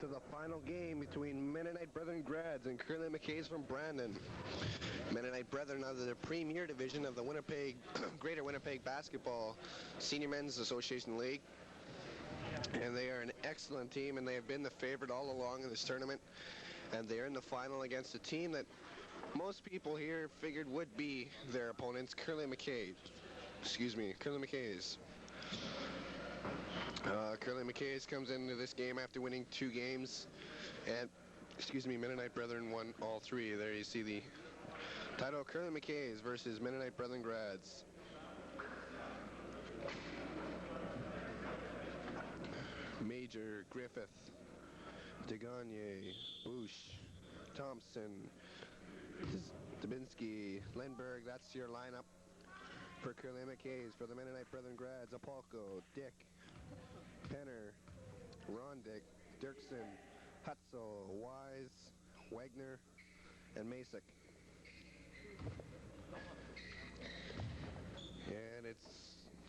To the final game between Mennonite Brethren Grads and Curly McKays from Brandon. Mennonite Brethren are the premier division of the Winnipeg, Greater Winnipeg Basketball Senior Men's Association League. And they are an excellent team, and they have been the favorite all along in this tournament. And they are in the final against a team that most people here figured would be their opponents, Curly McKays. Curly McKays. Curly McKays comes into this game after winning 2 games, and Mennonite Brethren won all 3. There you see the title: Curly McKays versus Mennonite Brethren Grads. Major, Griffith, DeGagne, Bush, Thompson, Dubinsky, Lindbergh. That's your lineup for Curly McKays. For the Mennonite Brethren Grads: Apolko, Dick, Penner, Rondick, Dirksen, Hutzel, Wise, Wagner, and Masick. And it's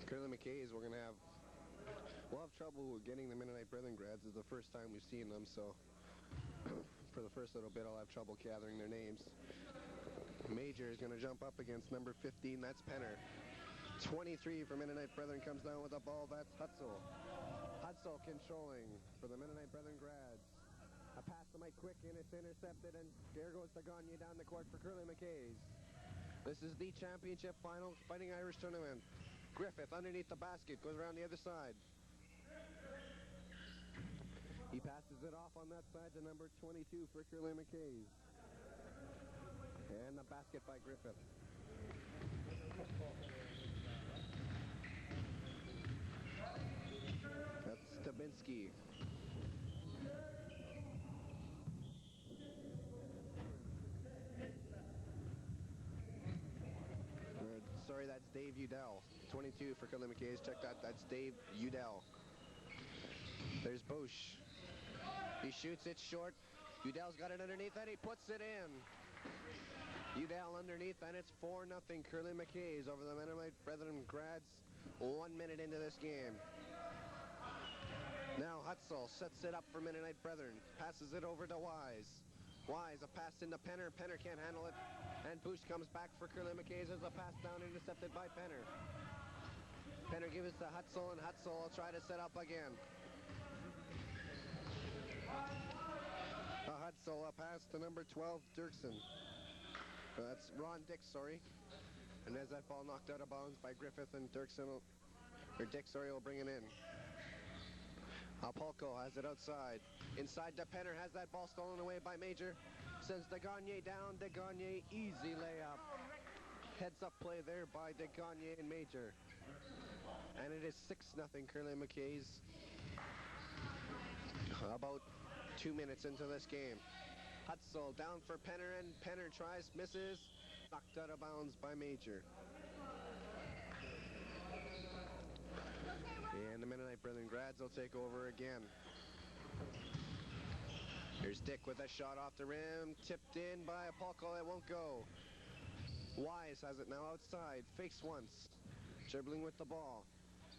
Curly McKays. We'll have trouble with getting the Mennonite Brethren Grads. It's the first time we've seen them, so for the first little bit I'll have trouble gathering their names. Major is going to jump up against number 15, that's Penner. 23 for Mennonite Brethren comes down with the ball, that's Hutzel. Hutzel controlling for the Mennonite Brethren Grads. A pass to Mike Quick, and it's intercepted, and there goes DeGagne down the court for Curly McKays. This is the championship final Fighting Irish tournament. Griffith underneath the basket, goes around the other side. He passes it off on that side to number 22 for Curly McKays. And the basket by Griffith. That's Dubinsky. Sorry, that's Dave Udell. 22 for Curly McKays. Check that. That's Dave Udell. There's Bush. He shoots it short. Udell's got it underneath, and he puts it in. Udell underneath, and it's 4-0 Curly McKays over the Mennonite Brethren Grads. 1 minute into this game. Now Hutzel sets it up for Mennonite Brethren. Passes it over to Wise. Wise, a pass into Penner. Penner can't handle it. And Bush comes back for Curly McKays. There's a pass down intercepted by Penner. Penner gives it to Hutzel, and Hutzel will try to set up again. Hutzel, a pass to number 12, Dirksen. That's Ron Dick, sorry. And there's that ball knocked out of bounds by Griffith, and Dick, will bring it in. Apolko has it outside. Inside to Penner, has that ball stolen away by Major. Sends DeGagne down. DeGagne, easy layup. Heads up play there by DeGagne and Major. And it is 6-0 Curly McKays. About 2 minutes into this game. Hutzel down for Penner, and Penner tries, misses. Knocked out of bounds by Major. And the Mennonite Brethren Grads will take over again. Here's Dick with a shot off the rim. Tipped in by Apolko. It won't go. Wise has it now outside. Fakes once. Dribbling with the ball.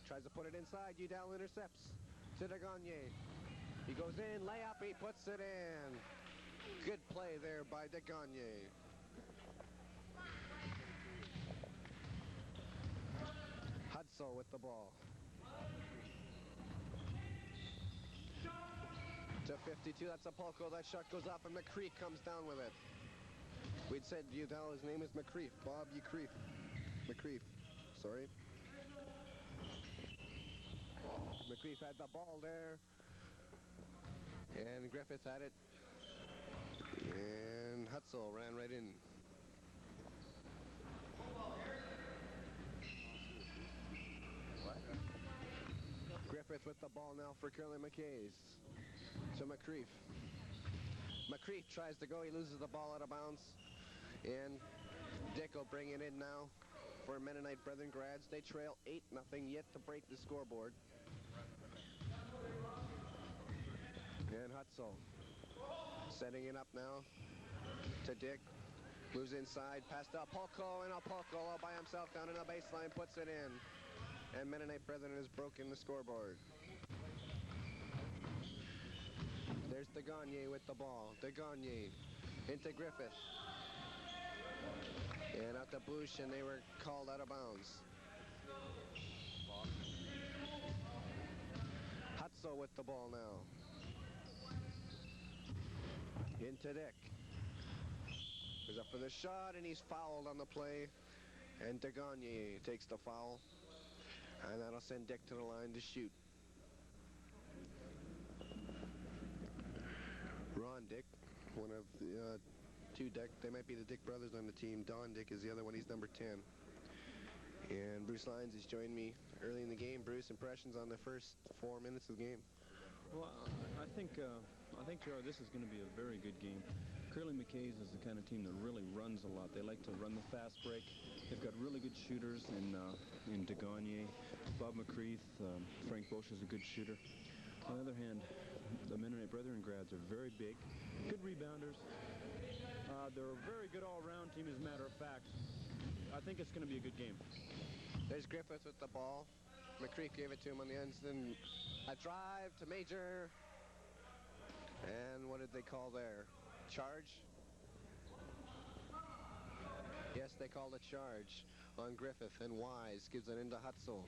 Tries to put it inside. Udell intercepts. To DeGagne. He goes in. Layup. He puts it in. Good play there by DeGagne. Hutzel with the ball. To 52, that's Apolko. That shot goes off, and McCreef comes down with it. We'd said Udell, his name is McCreef. Bob McCreef. Sorry. McCreef had the ball there. And Griffith had it. And Hutzel ran right in. Griffith with the ball now for Curly McKays. To McCreef. McCreef tries to go. He loses the ball out of bounds. And Dick will bring it in now for Mennonite Brethren Grads. They trail 8-0, yet to break the scoreboard. And Hutzel setting it up now to Dick. Moves inside, pass to Apolko, and Apolko all by himself down in the baseline, puts it in. And Mennonite Brethren has broken the scoreboard. There's DeGagne with the ball. DeGagne into Griffith. And out to Bush, and they were called out of bounds. Hutzel with the ball now. Into Dick. He's up for the shot, and he's fouled on the play. And DeGagne takes the foul. And that'll send Dick to the line to shoot. Ron Dick, one of the two Dick. They might be the Dick brothers on the team. Don Dick is the other one. He's number 10. And Bruce Lyons has joined me early in the game. Bruce, impressions on the first 4 minutes of the game? Well, I think, Gerard, this is going to be a very good game. Curly McKays is the kind of team that really runs a lot. They like to run the fast break. They've got really good shooters in DeGagne, Bob McCreath, Frank Bosch is a good shooter. On the other hand, the Mennonite Brethren grads are very big, good rebounders. They're a very good all-around team, as a matter of fact. I think it's going to be a good game. There's Griffith with the ball. McCreath gave it to him on the ends. Then a drive to Major. And what did they call there? Charge? Yes, they called a charge on Griffith, and Wise gives it into Hutzel.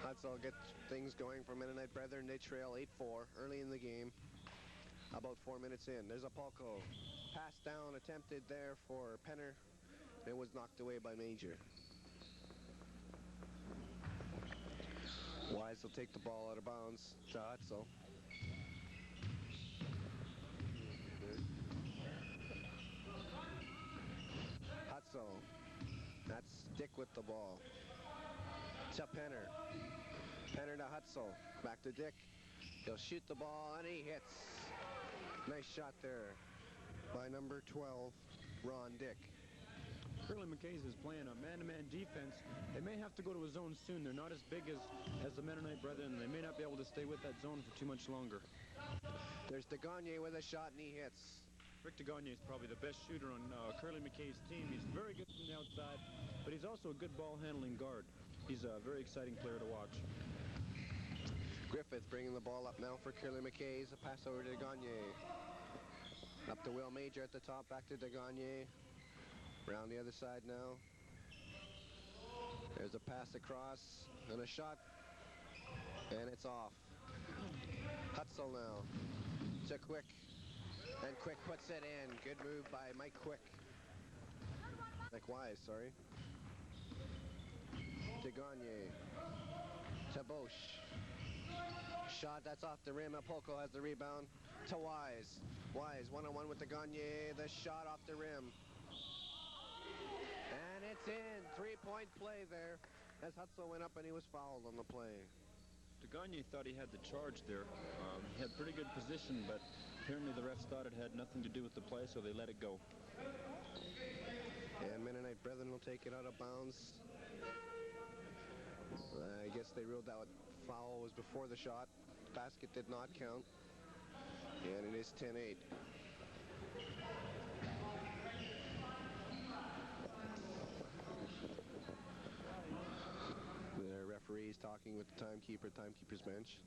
Hutzel gets things going for Mennonite Brethren. They trail 8-4 early in the game, about 4 minutes in. There's a Polko. Pass down attempted there for Penner. It was knocked away by Major. Wise will take the ball out of bounds to Hutzel. Hutzel. That's Dick with the ball. To Penner. Penner to Hutzel. Back to Dick. He'll shoot the ball, and he hits. Nice shot there by number 12, Ron Dick. Curly McKays is playing a man-to-man defense. They may have to go to a zone soon. They're not as big as the Mennonite Brethren, and they may not be able to stay with that zone for too much longer. There's DeGagne with a shot, and he hits. Rick DeGagne is probably the best shooter on Curly McKay's team. He's very good from the outside, but he's also a good ball-handling guard. He's a very exciting player to watch. Griffith bringing the ball up now for Curly McKays. A pass over to DeGagne. Up to Will Major at the top, back to DeGagne. Around the other side now. There's a pass across and a shot, and it's off. Hutzel now to Quick, and Quick puts it in. Good move by Mike Quick. Mike Wise, sorry. To Gagne. To Bosch. Shot that's off the rim. Apolko has the rebound. To Wise. Wise one-on-one with the Gagne. The shot off the rim. And it's in. Three-point play there as Hutzel went up and he was fouled on the play. DeGagne thought he had the charge there. He had pretty good position, but apparently the refs thought it had nothing to do with the play, so they let it go. And Mennonite Brethren will take it out of bounds. I guess they ruled out foul was before the shot. Basket did not count. And it is 10-8. The referee's talking with the timekeeper's bench.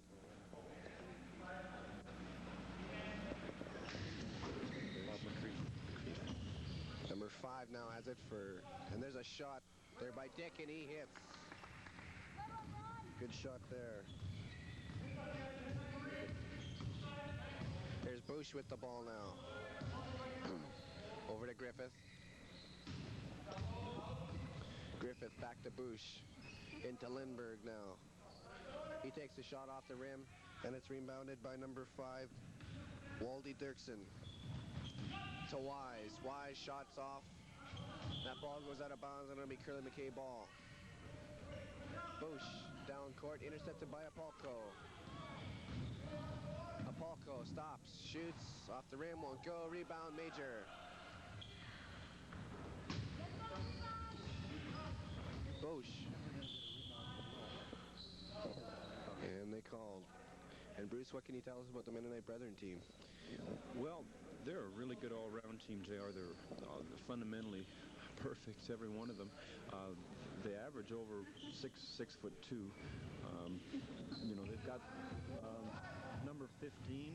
Number 5 now has it for, and there's a shot there by Dick, and he hits. Good shot there. There's Bush with the ball now. Over to Griffith. Griffith back to Bush. Into Lindbergh now. He takes a shot off the rim, and it's rebounded by number 5, Waldy Dirksen. To Wise. Wise shots off. That ball goes out of bounds, and it'll be Curly McKay ball. Bush down court, intercepted by Apolko. Apolko stops, shoots off the rim, won't go. Rebound, Major. Bush. And they called. And Bruce, what can you tell us about the Mennonite Brethren team? Well, they're a really good all-around team, JR. They're fundamentally perfect, every one of them. They average over 6'2". You know, they've got number number 15.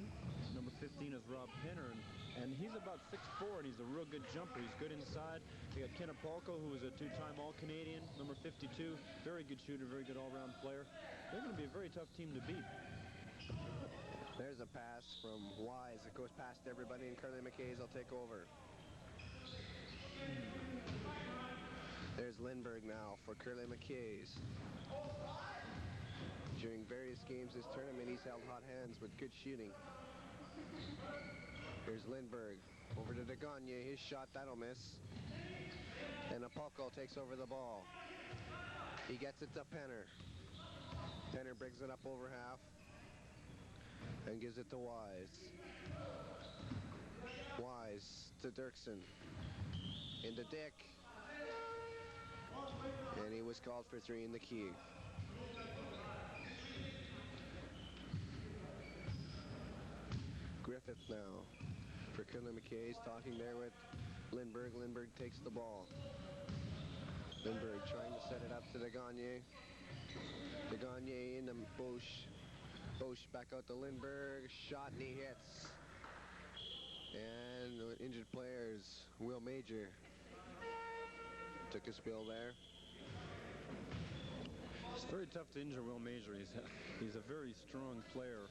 Number 15 is Rob Penner, and he's about 6'4", and he's a real good jumper. He's good inside. You got Ken Apolko, who was a two-time All-Canadian, number 52. Very good shooter, very good all-round player. They're going to be a very tough team to beat. There's a pass from Wise. It goes past everybody, and Curly McKays will take over. There's Lindbergh now for Curly McKays. During various games this tournament, he's held hot hands with good shooting. Here's Lindbergh. Over to De Gagne. His shot, that'll miss. And Apolko takes over the ball. He gets it to Penner. Penner brings it up over half and gives it to Wise. Wise to Dirksen. Into Dick. And he was called for three in the key. Griffith now for Curly McKays, talking there with Lindbergh. Lindbergh takes the ball. Lindbergh trying to set it up to De Gagne. De Gagne into Bosch. Bosch back out to Lindbergh. Shot and he hits. And injured players, Will Major took a spill there. It's very tough to injure Will Major. He's a very strong player.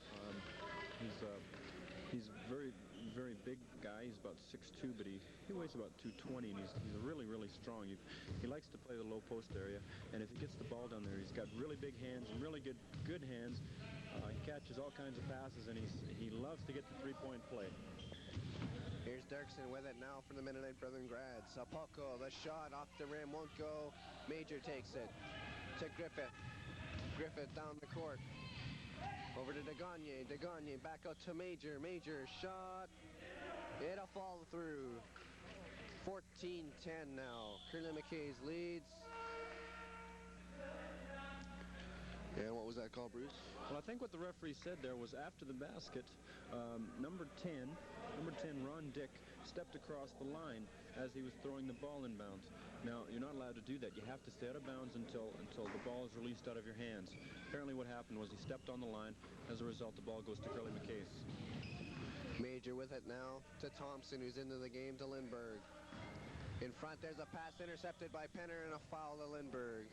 He's very, very big guy. He's about 6'2", but he weighs about 220, and he's really, really strong. He likes to play the low post area, and if he gets the ball down there, he's got really big hands and really good hands. He catches all kinds of passes, and he loves to get the three-point play. Here's Dirksen with it now for the Mennonite Brethren grads. Apolko, the shot off the rim won't go. Major takes it to Griffith. Griffith down the court. Over to De Gagne. De Gagne back out to Major. Major shot. It'll fall through. 14-10 now. Curly McKays leads. And what was that call, Bruce? Well, I think what the referee said there was after the basket, number 10, Ron Dick, stepped across the line as he was throwing the ball inbounds. Now, you're not allowed to do that. You have to stay out of bounds until the ball is released out of your hands. Apparently what happened was he stepped on the line. As a result, the ball goes to Curly McKays. Major with it now to Thompson, who's into the game, to Lindbergh. In front, there's a pass intercepted by Penner and a foul to Lindbergh.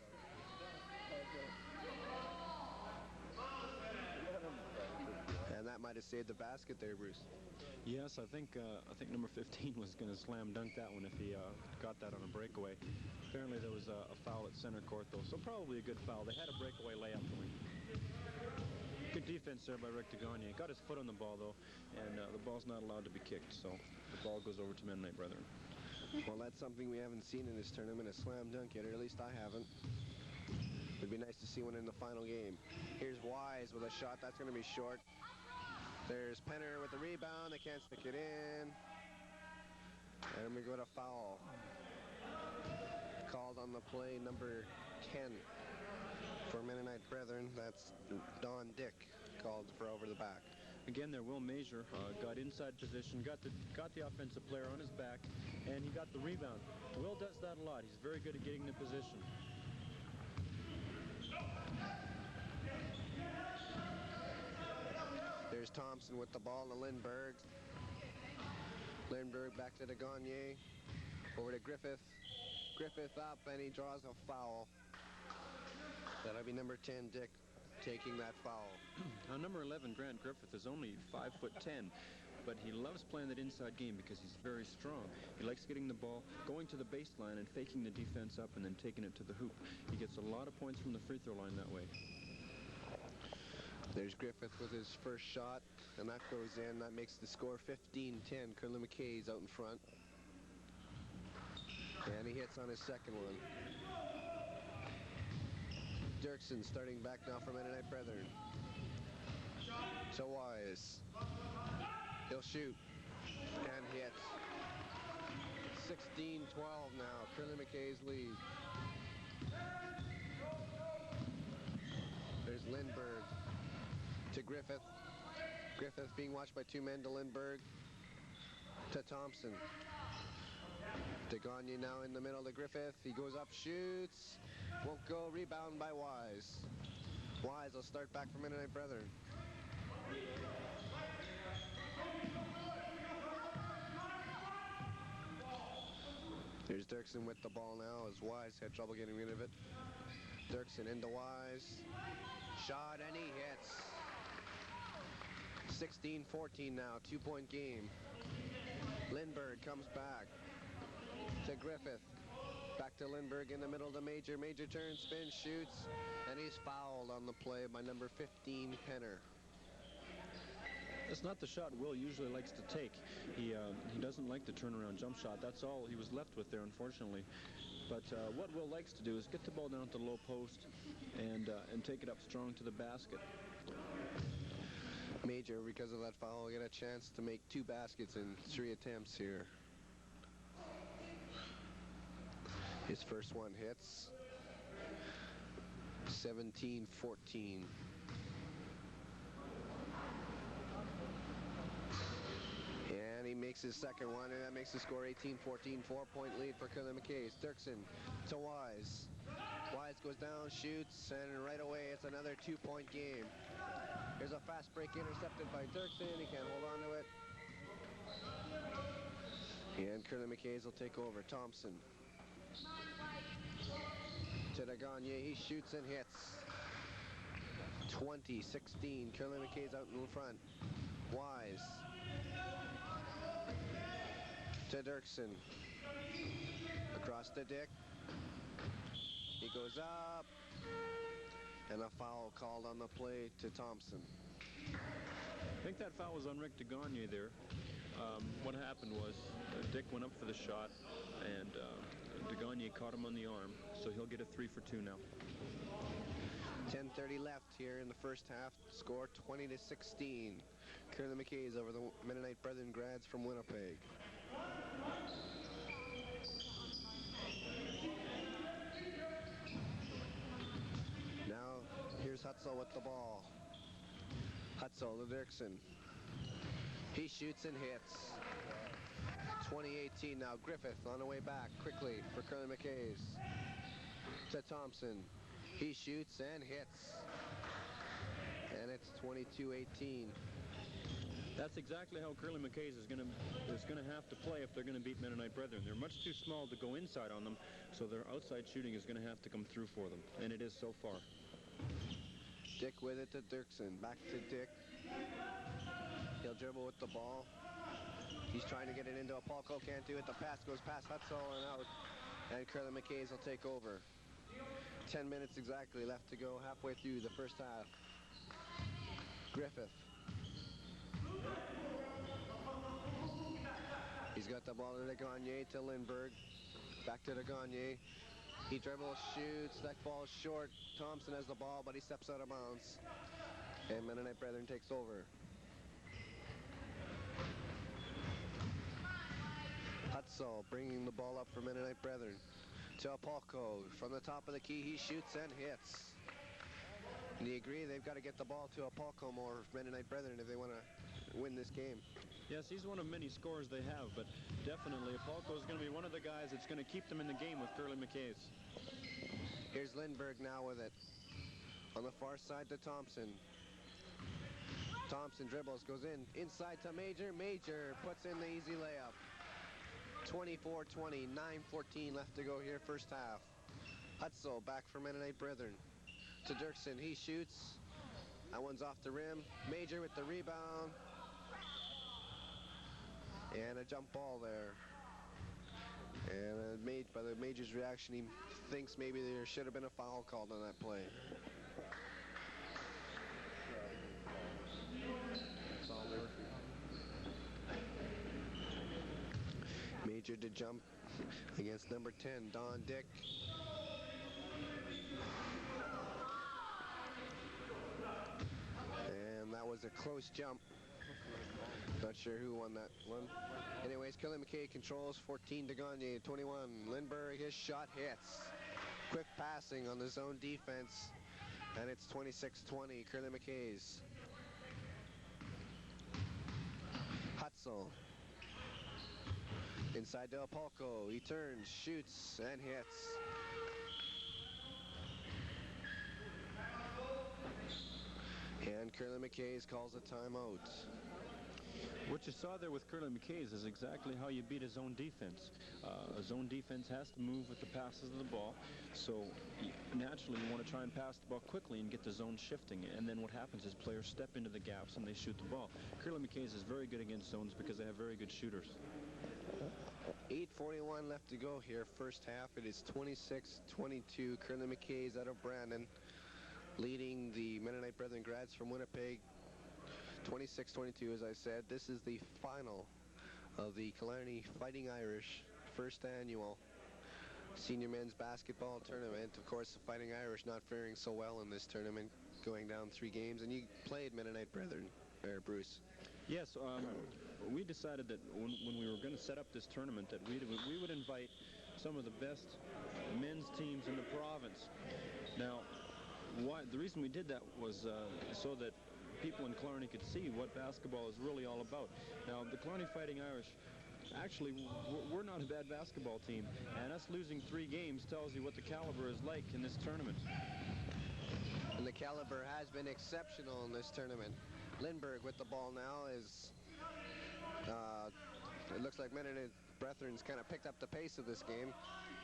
And that might have saved the basket there, Bruce. Yes, I think number 15 was going to slam dunk that one if he got that on a breakaway. Apparently there was a foul at center court, though, so probably a good foul. They had a breakaway layup going. Good defense there by Rick De Gagne. Got his foot on the ball, though, and the ball's not allowed to be kicked, so the ball goes over to Mennonite Brethren. Well, that's something we haven't seen in this tournament, a slam dunk yet, or at least I haven't. It'd be nice to see one in the final game. Here's Wise with a shot. That's going to be short. There's Penner with the rebound. They can't stick it in. And we go to foul. Called on the play, number 10 for Mennonite Brethren. That's Don Dick, called for over the back. Again there, Will Major got inside position, got the offensive player on his back, and he got the rebound. Will does that a lot. He's very good at getting the position. There's Thompson with the ball to Lindbergh. Lindbergh back to De Gagne. Over to Griffith. Griffith up, and he draws a foul. That'll be number 10, Dick, taking that foul. Now, number 11, Grant Griffith, is only 5'10", but he loves playing that inside game because he's very strong. He likes getting the ball, going to the baseline, and faking the defense up, and then taking it to the hoop. He gets a lot of points from the free throw line that way. There's Griffith with his first shot, and that goes in. That makes the score 15-10. Curly McKays out in front. And he hits on his second one. Dirksen starting back now for Mennonite Brethren. To Wise. He'll shoot. And hits. 16-12 now. Curly McKays lead. There's Lindbergh to Griffith. Griffith being watched by two men to Lindbergh. To Thompson. De Gagne now in the middle to Griffith. He goes up, shoots. Won't go. Rebound by Wise. Wise will start back for Mennonite Brethren. Here's Dirksen with the ball now as Wise had trouble getting rid of it. Dirksen into Wise. Shot, and he hits. 16-14 now, 2-point game. Lindbergh comes back to Griffith. Back to Lindbergh in the middle to Major. Major turns, spins, shoots, and he's fouled on the play by number 15, Penner. It's not the shot Will usually likes to take. He doesn't like the turnaround jump shot. That's all he was left with there, unfortunately. But what Will likes to do is get the ball down at the low post and take it up strong to the basket. Major, because of that foul, will get a chance to make 2 baskets in 3 attempts here. His first one hits. 17-14. And he makes his second one, and that makes the score 18-14. 4-point lead for Curly McKays. Dirksen to Wise. Wise goes down, shoots, and right away it's another 2-point game. Here's a fast break intercepted by Dirksen. He can't hold on to it. And Curly McKays will take over. Thompson to Gagne. He shoots and hits. 20-16. Curly McKays out in front. Wise to Dirksen. Across to Dick. He goes up. And a foul called on the play to Thompson. I think that foul was on Rick DeGagne there. What happened was Dick went up for the shot, and DeGagne caught him on the arm, so he'll get a 3 for 2 now. 10:30 left here in the first half. Score 20-16. Curly McKays over the Mennonite Brethren grads from Winnipeg. Now here's Hutzel with the ball. Hutzel to Dirksen. He shoots and hits. 20-18 now. Griffith on the way back quickly for Curly McKays. To Thompson. He shoots and hits. And it's 22-18. That's exactly how Curly McKays is going to have to play if they're going to beat Mennonite Brethren. They're much too small to go inside on them, so their outside shooting is going to have to come through for them, and it is so far. Dick with it to Dirksen. Back to Dick. He'll dribble with the ball. He's trying to get it into Apolko. Can't do it. The pass goes past Hutzel and out. And Curly McKays will take over. 10 minutes exactly left to go, halfway through the first half. Griffith. He's got the ball to Gagne, to Lindbergh. Back to Gagne. He dribbles, shoots. That ball's short. Thompson has the ball, but he steps out of bounds. And Mennonite Brethren takes over. Hutzel bringing the ball up for Mennonite Brethren. To Apolko. From the top of the key, he shoots and hits. Do you agree? They've got to get the ball to Apolko more, Mennonite Brethren, if they want to win this game. Yes, he's one of many scorers they have, but definitely Apolko is going to be one of the guys that's going to keep them in the game with Curly McKays. Here's Lindbergh now with it. On the far side to Thompson. Thompson dribbles, goes in, inside to Major. Major puts in the easy layup. 24-20, 9:14 left to go here, first half. Hutzel back for Mennonite Brethren. To Dirksen, he shoots. That one's off the rim. Major with the rebound. And a jump ball there. And made by the Major's reaction, he thinks maybe there should have been a foul called on that play. Major to jump against number 10, Don Dick. And that was a close jump. Not sure who won that one. Anyways, Curly McKay controls. 14 to Gagne, 21. Lindbergh, his shot hits. Quick passing on the zone defense. And it's 26-20, Curly McKays. Hutzel. Inside to Apolko. He turns, shoots, and hits. And Curly McKays calls a timeout. What you saw there with Curly McKays is exactly how you beat a zone defense. A zone defense has to move with the passes of the ball, so naturally you want to try and pass the ball quickly and get the zone shifting, and then what happens is players step into the gaps and they shoot the ball. Curly McKays is very good against zones because they have very good shooters. 8:41 left to go here, first half. It is 26-22. Curly McKays out of Brandon, leading the Mennonite Brethren grads from Winnipeg 26-22, as I said. This is the final of the Killarney Fighting Irish first annual senior men's basketball tournament. Of course, the Fighting Irish not faring so well in this tournament, going down 3 games. And you played Mennonite Brethren, Bruce. Yes, we decided that when we were going to set up this tournament that we would invite some of the best men's teams in the province. Now, the reason we did that was so that people in Killarney could see what basketball is really all about. Now, the Killarney Fighting Irish, actually, we're not a bad basketball team, and us losing 3 games tells you what the caliber is like in this tournament. And the caliber has been exceptional in this tournament. Lindbergh with the ball now is, it looks like Mennonite Brethren's kind of picked up the pace of this game.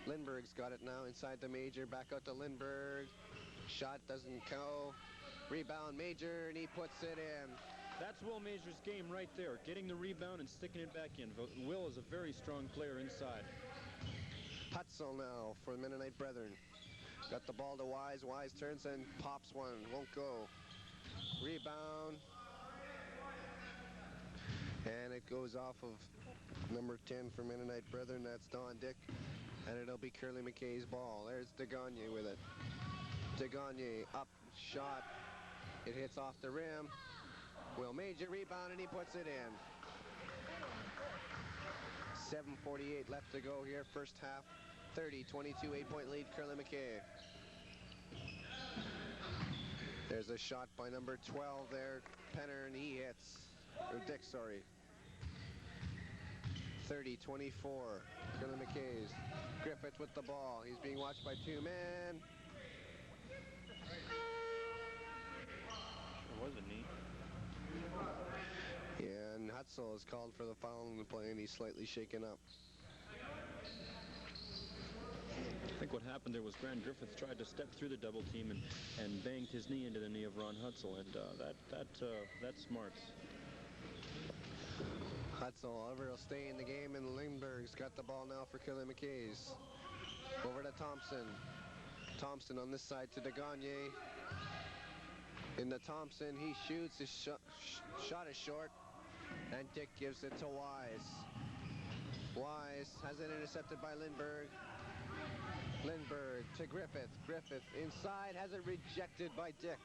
Lindbergh's got it now inside the Major, back out to Lindbergh. Shot doesn't go. Rebound Major, and he puts it in. That's Will Major's game right there, getting the rebound and sticking it back in. Will is a very strong player inside. Hutzel now for the Mennonite Brethren. Got the ball to Wise. Wise turns and pops one. Won't go. Rebound. And it goes off of number 10 for Mennonite Brethren. That's Don Dick. And it'll be Curly McKay's ball. There's DeGagne with it. DeGagne up, shot. It hits off the rim. Will Major rebound, and he puts it in. 7:48 left to go here. First half, 30-22, 8-point lead, Curly McKay. There's a shot by number 12 there, Penner, and he hits. Or Dick, sorry. 30-24, Curly McKays. Griffith with the ball. He's being watched by 2 men. Was a knee. Yeah, and Hutzel is called for the foul in the play, and he's slightly shaken up. I think what happened there was Grant Griffith tried to step through the double team and banged his knee into the knee of Ron Hutzel, and that's smart. Hutzel, however, will stay in the game, and Lindbergh's got the ball now for Curly McKays. Over to Thompson. Thompson on this side to DeGagne. In the Thompson, he shoots. His shot is short, and Dick gives it to Wise. Wise has it intercepted by Lindbergh. Lindbergh to Griffith. Griffith inside, has it rejected by Dick.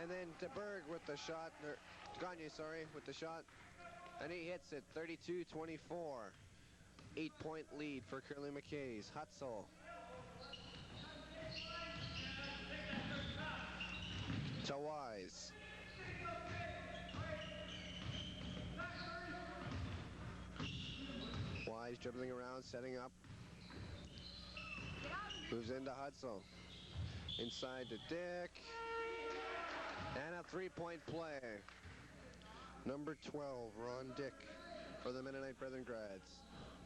And then to Berg with the shot, or Gagne, sorry, with the shot. And he hits it, 32-24. 8-point lead for Curly McKays. Hutzel. To Wise. Wise dribbling around, setting up. Moves into Hutzel. Inside to Dick. And a 3-point play. Number 12, Ron Dick, for the Mennonite Brethren grads.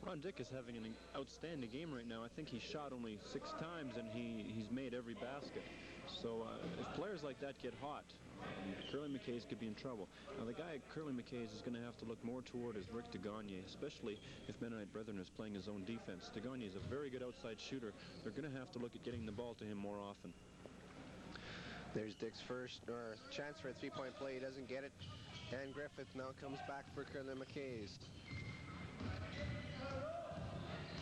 Ron Dick is having an outstanding game right now. I think he's shot only 6 times, and he's made every basket. So if players like that get hot, Curly McKays could be in trouble. Now, the guy at Curly McKays is going to have to look more toward is Rick DeGagne, especially if Mennonite Brethren is playing his own defense. DeGagne is a very good outside shooter. They're going to have to look at getting the ball to him more often. There's Dick's first chance for a 3-point play. He doesn't get it. And Griffith now comes back for Curly McKays.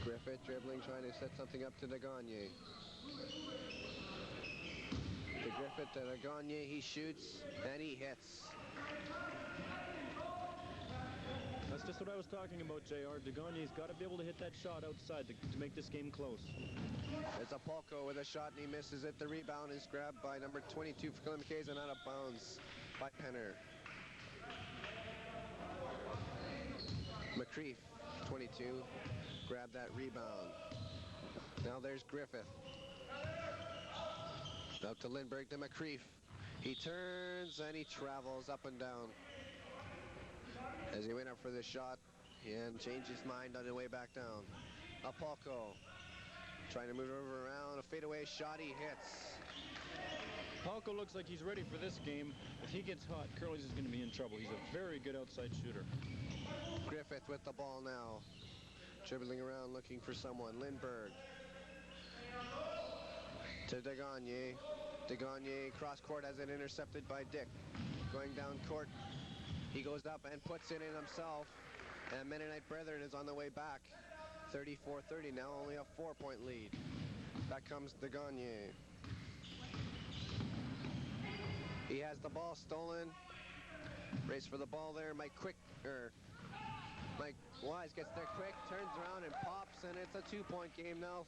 Griffith dribbling, trying to set something up to DeGagne. To Griffith, to DeGagne, he shoots, and he hits. That's just what I was talking about, JR. DeGagne's got to be able to hit that shot outside to make this game close. There's a Polko with a shot, and he misses it. The rebound is grabbed by number 22 for Curly McKays and out of bounds by Penner. McCreef, 22, grabbed that rebound. Now there's Griffith. Out to Lindbergh to McCreef. He turns and he travels up and down. as he went up for the shot and changed his mind on the way back down. Apolko trying to move over around. A fadeaway shot. He hits. Palko looks like he's ready for this game. If he gets hot, Curly's is going to be in trouble. He's a very good outside shooter. Griffith with the ball now. Dribbling around looking for someone. Lindbergh to Degagne. Degagne cross court has it intercepted by Dick. Going down court. He goes up and puts it in himself. And Mennonite Brethren is on the way back. 34-30, now only a 4-point lead. Back comes Degagne. He has the ball stolen. Race for the ball there. Mike Wise gets there quick, turns around and pops, and it's a 2-point game now.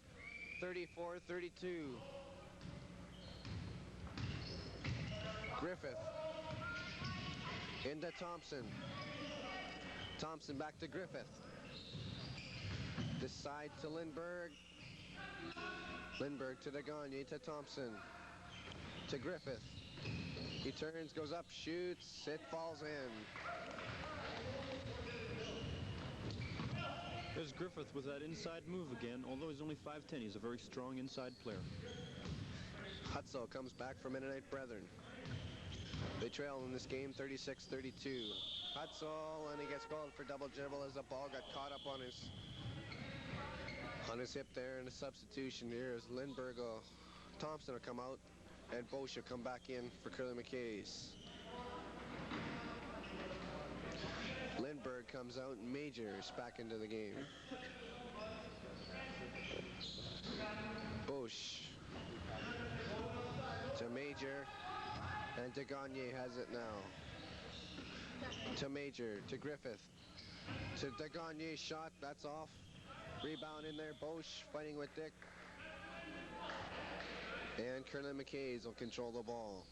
34-32. Griffith into Thompson. Thompson back to Griffith. This side to Lindbergh. Lindbergh to Degagne to Thompson. To Griffith. He turns, goes up, shoots, it falls in. There's Griffith with that inside move again. Although he's only 5'10", he's a very strong inside player. Hutzel comes back for Mennonite Brethren. They trail in this game 36-32. Hutzel, and he gets called for double dribble as the ball got caught up on his hip there, and a substitution here as Lindbergh, Thompson will come out, and Bosch will come back in for Curly McKays. Lindbergh comes out, and Majors back into the game. Bosch to Major, and Degagne has it now. To Major, to Griffith, to Degagne, shot, that's off. Rebound in there, Bosch fighting with Dick. And Curly McKays will control the ball.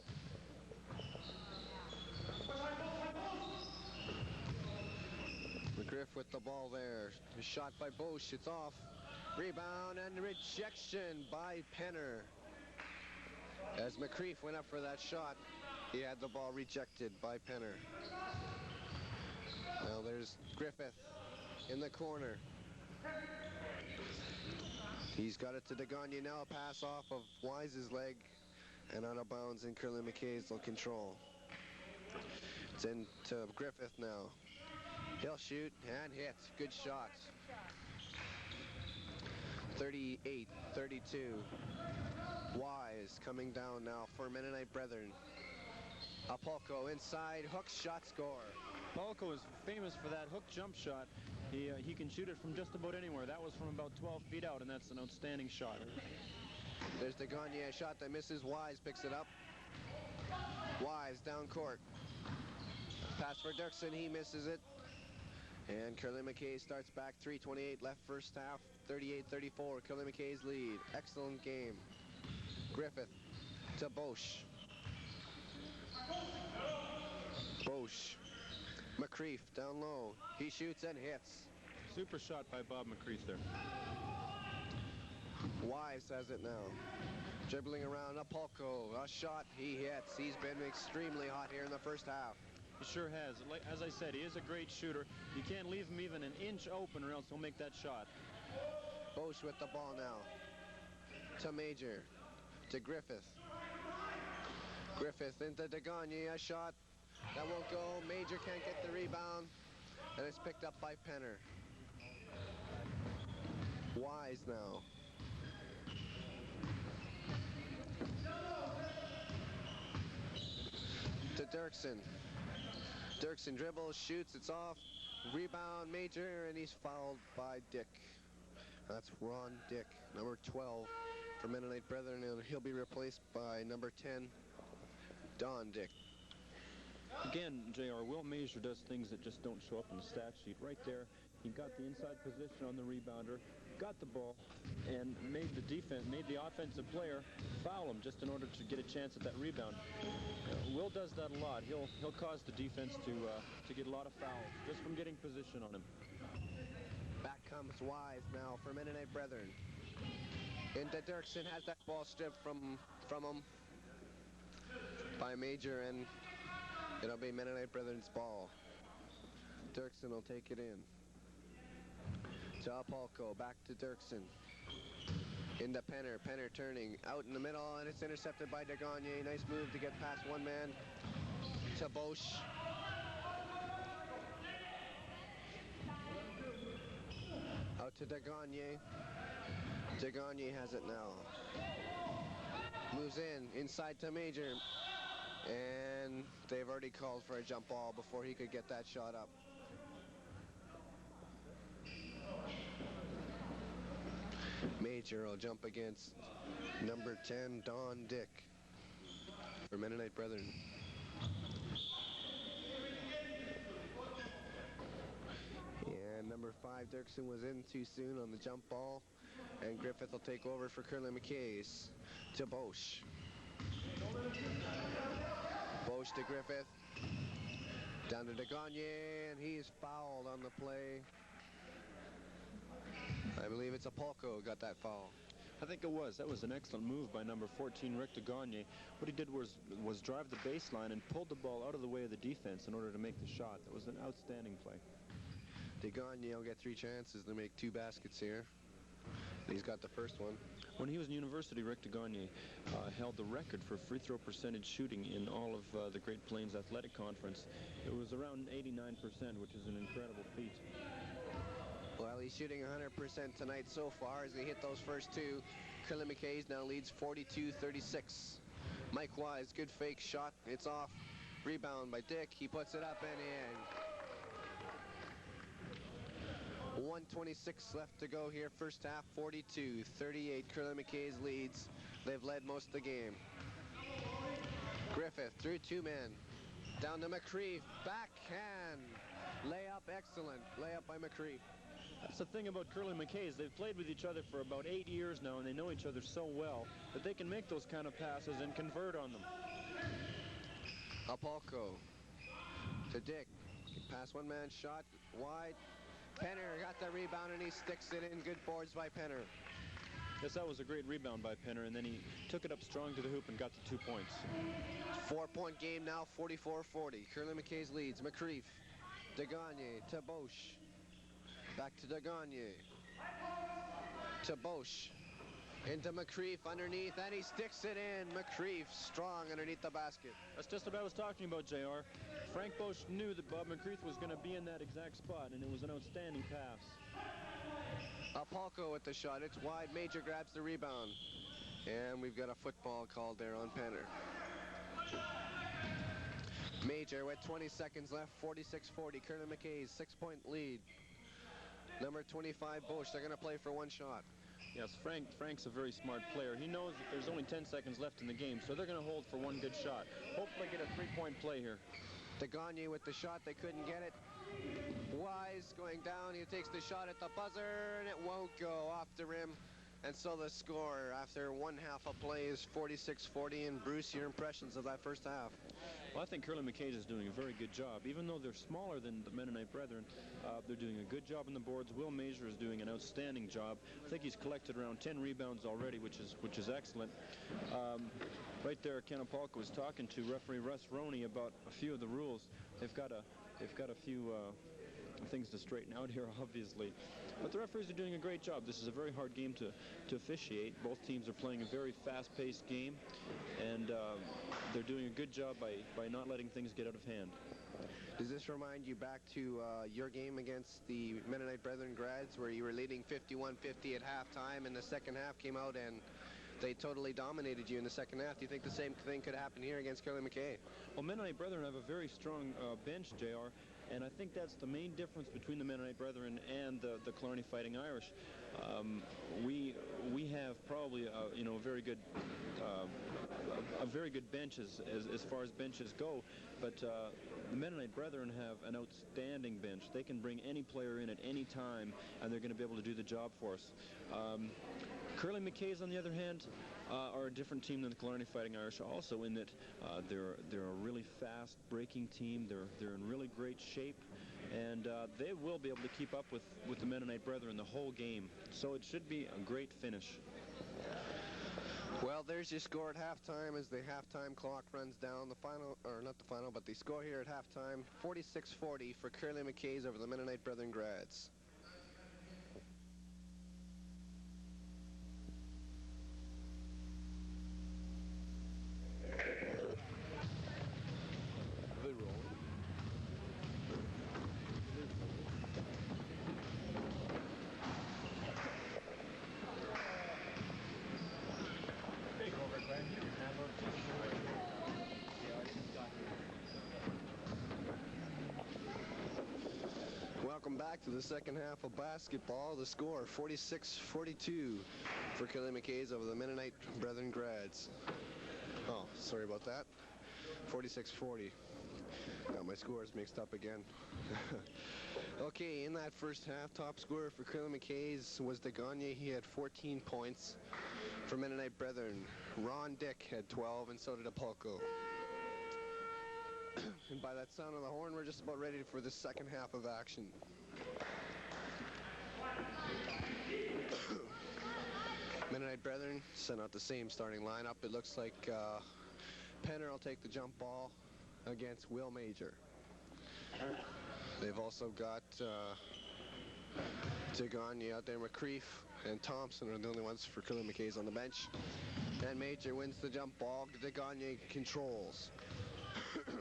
McGriff with the ball there. A shot by Bosch, it's off. Rebound and rejection by Penner. As McCreef went up for that shot, he had the ball rejected by Penner. Now there's Griffith in the corner. He's got it to Degagne now. A pass off of Wise's leg and out of bounds, and Curly McKays will control. It's into Griffith now. He'll shoot and hit. Good shot. 38-32. Wise coming down now for Mennonite Brethren. Apolko inside, hook shot, score. Palko is famous for that hook jump shot. He can shoot it from just about anywhere. That was from about 12 feet out, and that's an outstanding shot. There's Degagne, a shot that misses. Wise picks it up. Wise down court. Pass for Dirksen, he misses it. And Curly McKay starts back. 3:28 left first half. 38-34. Curly McKay's lead. Excellent game. Griffith to Bosch. Bosch. McCreef down low. He shoots and hits. Super shot by Bob McCreef there. Wise has it now. Dribbling around Apolko. A shot. He hits. He's been extremely hot here in the first half. He sure has. As I said, he is a great shooter. You can't leave him even an inch open or else he'll make that shot. Bosch with the ball now. To Major. To Griffith. Griffith into Degagne. A shot. That won't go. Major can't get the rebound. And it's picked up by Penner. Wise now. To Dirksen. Dirksen dribbles, shoots, it's off. Rebound, Major, and he's fouled by Dick. That's Ron Dick, number 12 for Mennonite Brethren, and he'll be replaced by number 10, Don Dick. Again, JR, Will Major does things that just don't show up in the stat sheet. Right there, he got the inside position on the rebounder, got the ball, and made the offensive player foul him just in order to get a chance at that rebound. Will does that a lot. He'll cause the defense to get a lot of fouls just from getting position on him. Back comes Wise now for Mennonite Brethren. Into Dirksen, has that ball stripped from him by Major, and it'll be Mennonite Brethren's ball. Dirksen will take it in. To Apolko, back to Dirksen. Into Penner. Penner turning out in the middle, and it's intercepted by Degagne. Nice move to get past one man. To Bosch. Out to Degagne. Degagne has it now. Moves inside to Major. And they've already called for a jump ball before he could get that shot up. Major will jump against number 10, Don Dick, for Mennonite Brethren. And number 5, Dirksen, was in too soon on the jump ball. And Griffith will take over for Curly McKays. To Bosch. Bosch to Griffith. Down to Degagne, and he's fouled on the play. I believe it's Apolko who got that foul. I think it was. That was an excellent move by number 14, Rick Degagne. What he did was drive the baseline and pulled the ball out of the way of the defense in order to make the shot. That was an outstanding play. Degagne will get 3 chances to make 2 baskets here. He's got the first one. When he was in university, Rick Degagne held the record for free throw percentage shooting in all of the Great Plains Athletic Conference. It was around 89%, which is an incredible feat. Well, he's shooting 100% tonight so far as he hit those first 2. Curly McKays now leads 42-36. Mike Wise, good fake shot. It's off. Rebound by Dick. He puts it up and in. 1:26 left to go here. First half, 42-38. Curly McKays leads. They've led most of the game. Griffith through 2 men. Down to McCreef. Backhand. Layup, excellent. Layup by McCreef. That's the thing about Curly McKays. They've played with each other for about 8 years now, and they know each other so well that they can make those kind of passes and convert on them. Apolko to Dick. Pass one man shot wide. Penner got the rebound and he sticks it in. Good boards by Penner. Yes, that was a great rebound by Penner, and then he took it up strong to the hoop and got the 2 points. 4-point game now, 44-40. Curly McKays leads. McCreef. Degagne to Bosch. Back to Degagne. To Bosch. Into McCreef underneath, and he sticks it in. McCreef strong underneath the basket. That's just what I was talking about, JR. Frank Bosch knew that Bob McCreef was going to be in that exact spot, and it was an outstanding pass. Apolko with the shot. It's wide. Major grabs the rebound. And we've got a football called there on Penner. Major with 20 seconds left. 46-40. Curly McKays, 6-point lead. Number 25, Bosch. They're going to play for 1 shot. Yes, Frank's a very smart player. He knows that there's only 10 seconds left in the game, so they're going to hold for 1 good shot. Hopefully get a 3-point play here. Degagne with the shot. They couldn't get it. Wise going down. He takes the shot at the buzzer, and it won't go off the rim. And so the score after 1 half of play is 46-40. And Bruce, your impressions of that first half? Well, I think Curly McKays is doing a very good job. Even though they're smaller than the Mennonite Brethren, they're doing a good job on the boards. Will Major is doing an outstanding job. I think he's collected around 10 rebounds already, which is excellent. Right there, Ken Apolko was talking to referee Russ Roney about a few of the rules. They've got a few things to straighten out here, obviously. But the referees are doing a great job. This is a very hard game to officiate. Both teams are playing a very fast-paced game, and they're doing a good job by not letting things get out of hand. Does this remind you back to your game against the Mennonite Brethren grads, where you were leading 51-50 at halftime, and the second half came out and they totally dominated you in the second half? Do you think the same thing could happen here against Curly McKay? Well, Mennonite Brethren have a very strong bench, JR, and I think that's the main difference between the Mennonite Brethren and the Killarney Fighting Irish. We have probably a very good bench as far as benches go, but the Mennonite Brethren have an outstanding bench. They can bring any player in at any time, and they're going to be able to do the job for us. Curly McKays, on the other hand, are a different team than the Killarney Fighting Irish, also in that they're a really fast breaking team. They're in really great shape, and they will be able to keep up with the Mennonite Brethren the whole game. So it should be a great finish. Well, there's your score at halftime as the halftime clock runs down. The final, or not the final, but the score here at halftime, 46-40 for Curly McKays over the Mennonite Brethren Grads. Welcome back to the second half of basketball. The score 46-42 for Curly McKays over the Mennonite Brethren Grads. Oh, sorry about that. 46-40. Got my scores mixed up again. Okay, in that first half, top scorer for Curly McKays was DeGagne. He had 14 points. For Mennonite Brethren, Ron Dick had 12, and so did Apolco. And by that sound of the horn, we're just about ready for the second half of action. Mennonite Brethren sent out the same starting lineup. It looks like Penner will take the jump ball against Will Major. They've also got DeGagne out there. McCreef and Thompson are the only ones for Curly McKays on the bench. And Major wins the jump ball. DeGagne controls.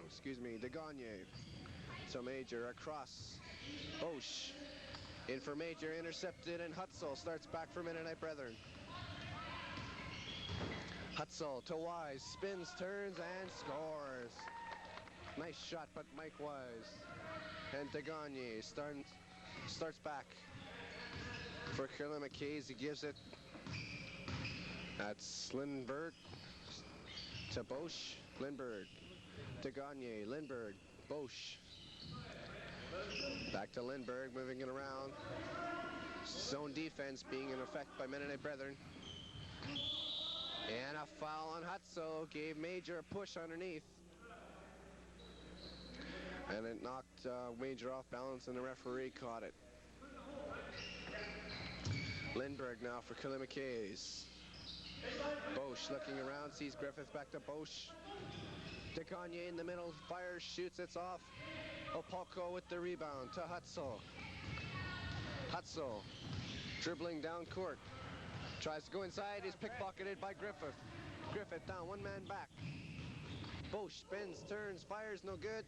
Excuse me, DeGagne. So Major across. Bosch. In for Major, intercepted, and Hutzel starts back for Mennonite Brethren. Hutzel to Wise, spins, turns, and scores. Nice shot, but Mike Wise. And DeGagne starts back for Curly McKays. He gives it. That's Lindbergh to Bosch. Lindbergh. DeGagne. Lindbergh. Bosch. Back to Lindbergh, moving it around. Zone defense being in effect by Mennonite Brethren. And a foul on Hutzel gave Major a push underneath. And it knocked Major off balance, and the referee caught it. Lindbergh now for Curly McKays. Bosch looking around, sees Griffith, back to Bosch. DeGagne in the middle, fires, shoots, it's off. Opolko with the rebound to Hutzel. Hutzel dribbling down court. Tries to go inside, he's pickpocketed by Griffith. Griffith down, one man back. Bosch spins, turns, fires, no good.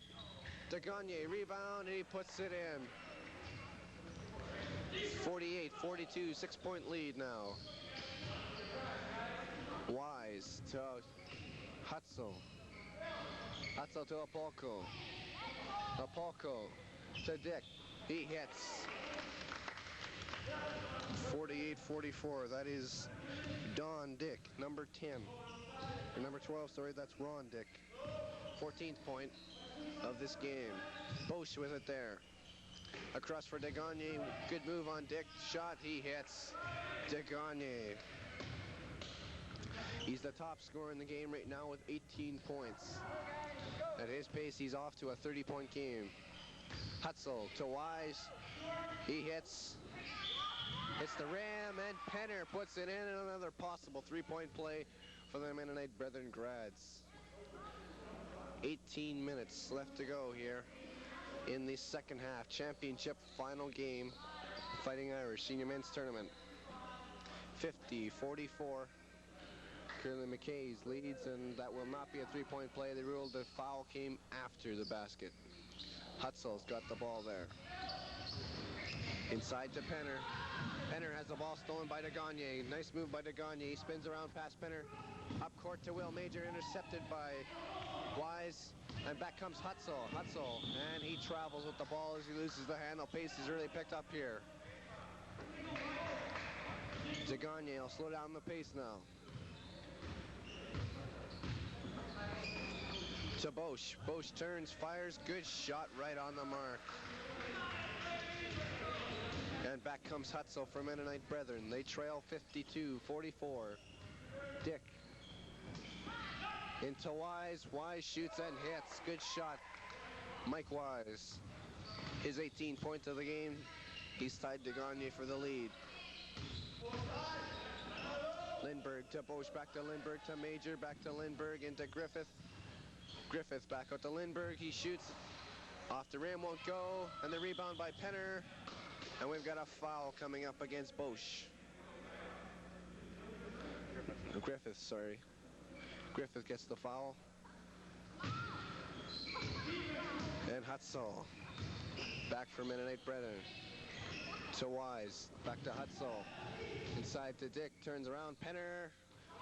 DeGagne rebound, and he puts it in. 48-42, 6-point lead now. Wise to Hutzel. Hutzel to Apolco. Apolco to Dick. He hits. 48-44. That is Don Dick, number 10. Or number 12, sorry, that's Ron Dick. 14th point of this game. Bosch with it there. Across for DeGagne. Good move on Dick. Shot, he hits. DeGagne. He's the top scorer in the game right now with 18 points. At his pace, he's off to a 30-point game. Hutzel to Wise. He hits. It's the ram, and Penner puts it in, and another possible three-point play for the Mennonite Brethren Grads. 18 minutes left to go here in the second half. Championship final game, Fighting Irish Senior Men's Tournament. 50-44. Curly McKays leads, and that will not be a three-point play. They ruled the foul came after the basket. Hutzel's got the ball there. Inside to Penner. Penner has the ball stolen by DeGagne. Nice move by DeGagne. He spins around past Penner. Up court to Will Major, intercepted by Wise. And back comes Hutzel. Hutzel, and he travels with the ball as he loses the handle. Pace is really picked up here. DeGagne will slow down the pace now. To Bosch. Bosch turns, fires, good shot right on the mark. And back comes Hutzel for Mennonite Brethren. They trail 52-44. Dick. Into Wise. Wise shoots and hits. Good shot. Mike Wise. His 18th points of the game. He's tied DeGagne for the lead. Lindbergh to Bosch, back to Lindbergh to Major, back to Lindbergh into Griffith. Griffith back out to Lindbergh. He shoots off the rim, won't go, and the rebound by Penner. And we've got a foul coming up against Bosch. Griffith, sorry. Griffith gets the foul. And Hutzel back for Mennonite Brethren. To Wise, back to Hutzel. Inside to Dick, turns around. Penner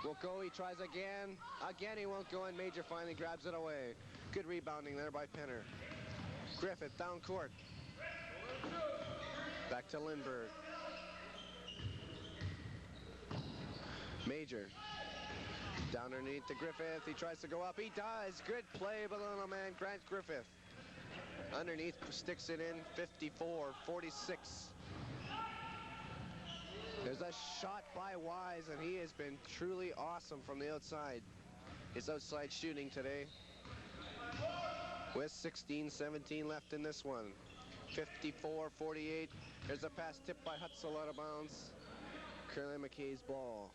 won't go, he tries again. Again he won't go, and Major finally grabs it away. Good rebounding there by Penner. Griffith down court. Back to Lindbergh. Major down underneath to Griffith. He tries to go up. He does. Good play by the little man, Grant Griffith. Underneath, sticks it in. 54-46. There's a shot by Wise, and he has been truly awesome from the outside. His outside shooting today. With 16-17 left in this one. 54-48. There's a pass tipped by Hutzel out of bounds. Curly McKay's ball.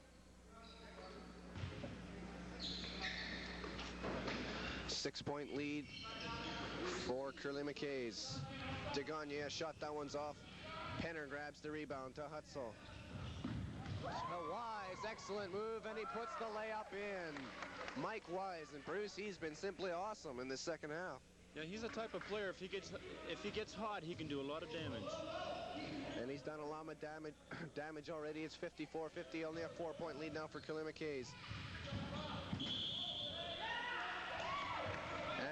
6-point lead for Curly McKays. DeGagne shot, that one's off. Penner grabs the rebound to Hutzel. Wise, excellent move, and he puts the layup in. Mike Wise, and Bruce, he's been simply awesome in the second half. Yeah, he's the type of player, if he gets hot, he can do a lot of damage. And he's done a lot of damage already. It's 54-50, only a 4-point lead now for Curly McKays.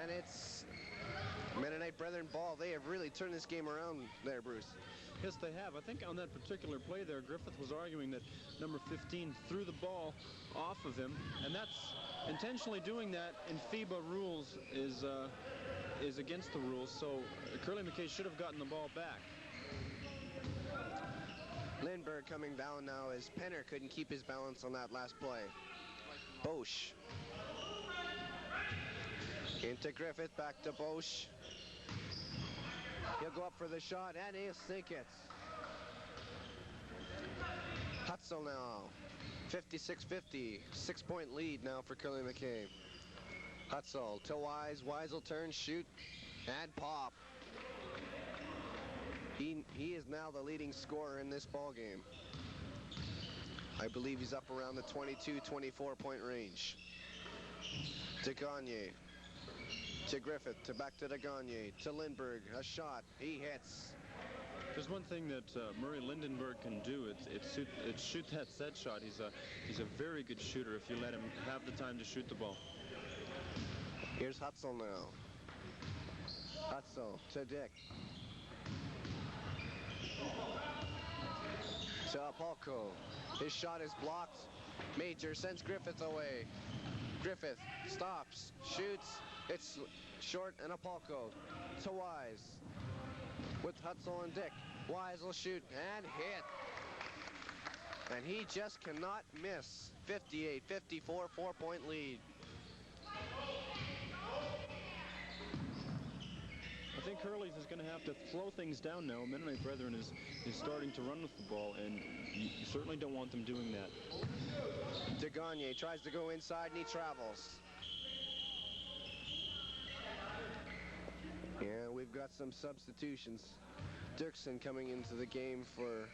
And it's Mennonite Brethren ball. They have really turned this game around there, Bruce. Yes, they have. I think on that particular play there, Griffith was arguing that number 15 threw the ball off of him, and that's intentionally doing that in FIBA rules is against the rules, so Curly McKay should have gotten the ball back. Lindbergh coming down now as Penner couldn't keep his balance on that last play. Bosch. Into Griffith, back to Bosch. He'll go up for the shot, and he'll sink it. Hutzel now. 56-50. 6-point lead now for Curly McKay. Hutzel to Wise. Wise will turn, shoot, and pop. He is now the leading scorer in this ball game. I believe he's up around the 22-24 point range. DeGagne to Griffith, to back to DeGagne, to Lindbergh, a shot, he hits. There's one thing that Murray Lindenberg can do. It's shoot that set shot. He's a very good shooter if you let him have the time to shoot the ball. Here's Hutzel now. Hutzel to Dick. To Apolko. His shot is blocked. Major sends Griffith away. Griffith stops, shoots. It's short, and Apolko to Wise. With Hutzel and Dick. Wise will shoot and hit. And he just cannot miss. 58-54, 4-point lead. I think Hurley's is going to have to slow things down now. Mennonite Brethren is starting to run with the ball, and you certainly don't want them doing that. DeGagne tries to go inside, and he travels. Yeah, we've got some substitutions. Dirksen coming into the game for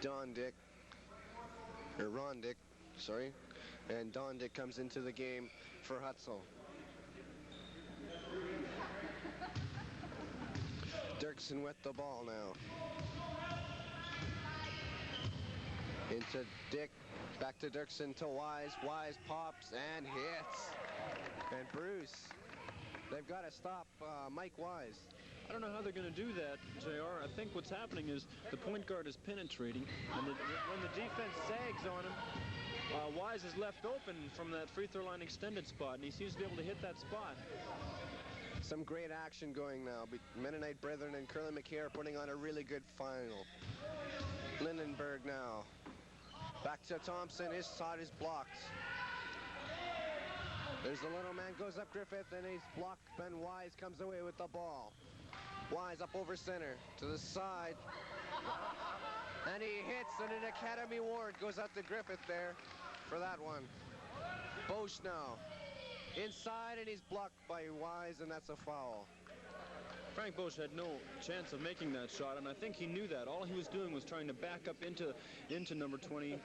Ron Dick, sorry. And Don Dick comes into the game for Hutzel. Dirksen with the ball now. Into Dick, back to Dirksen to Wise. Wise pops and hits. And Bruce, they've got to stop Mike Wise. I don't know how they're going to do that, JR. I think what's happening is the point guard is penetrating, and when the defense sags on him, Wise is left open from that free throw line extended spot, and he seems to be able to hit that spot. Some great action going now. Mennonite Brethren and Curly McKay are putting on a really good final. Lindenberg now. Back to Thompson. His shot is blocked. There's the little man, goes up Griffith, and he's blocked. Ben Wise comes away with the ball. Wise up over center to the side. And he hits, and an Academy Award goes out to Griffith there for that one. Bosch now. Inside, and he's blocked by Wise, and that's a foul. Frank Bosch had no chance of making that shot, and I think he knew that. All he was doing was trying to back up into number 20,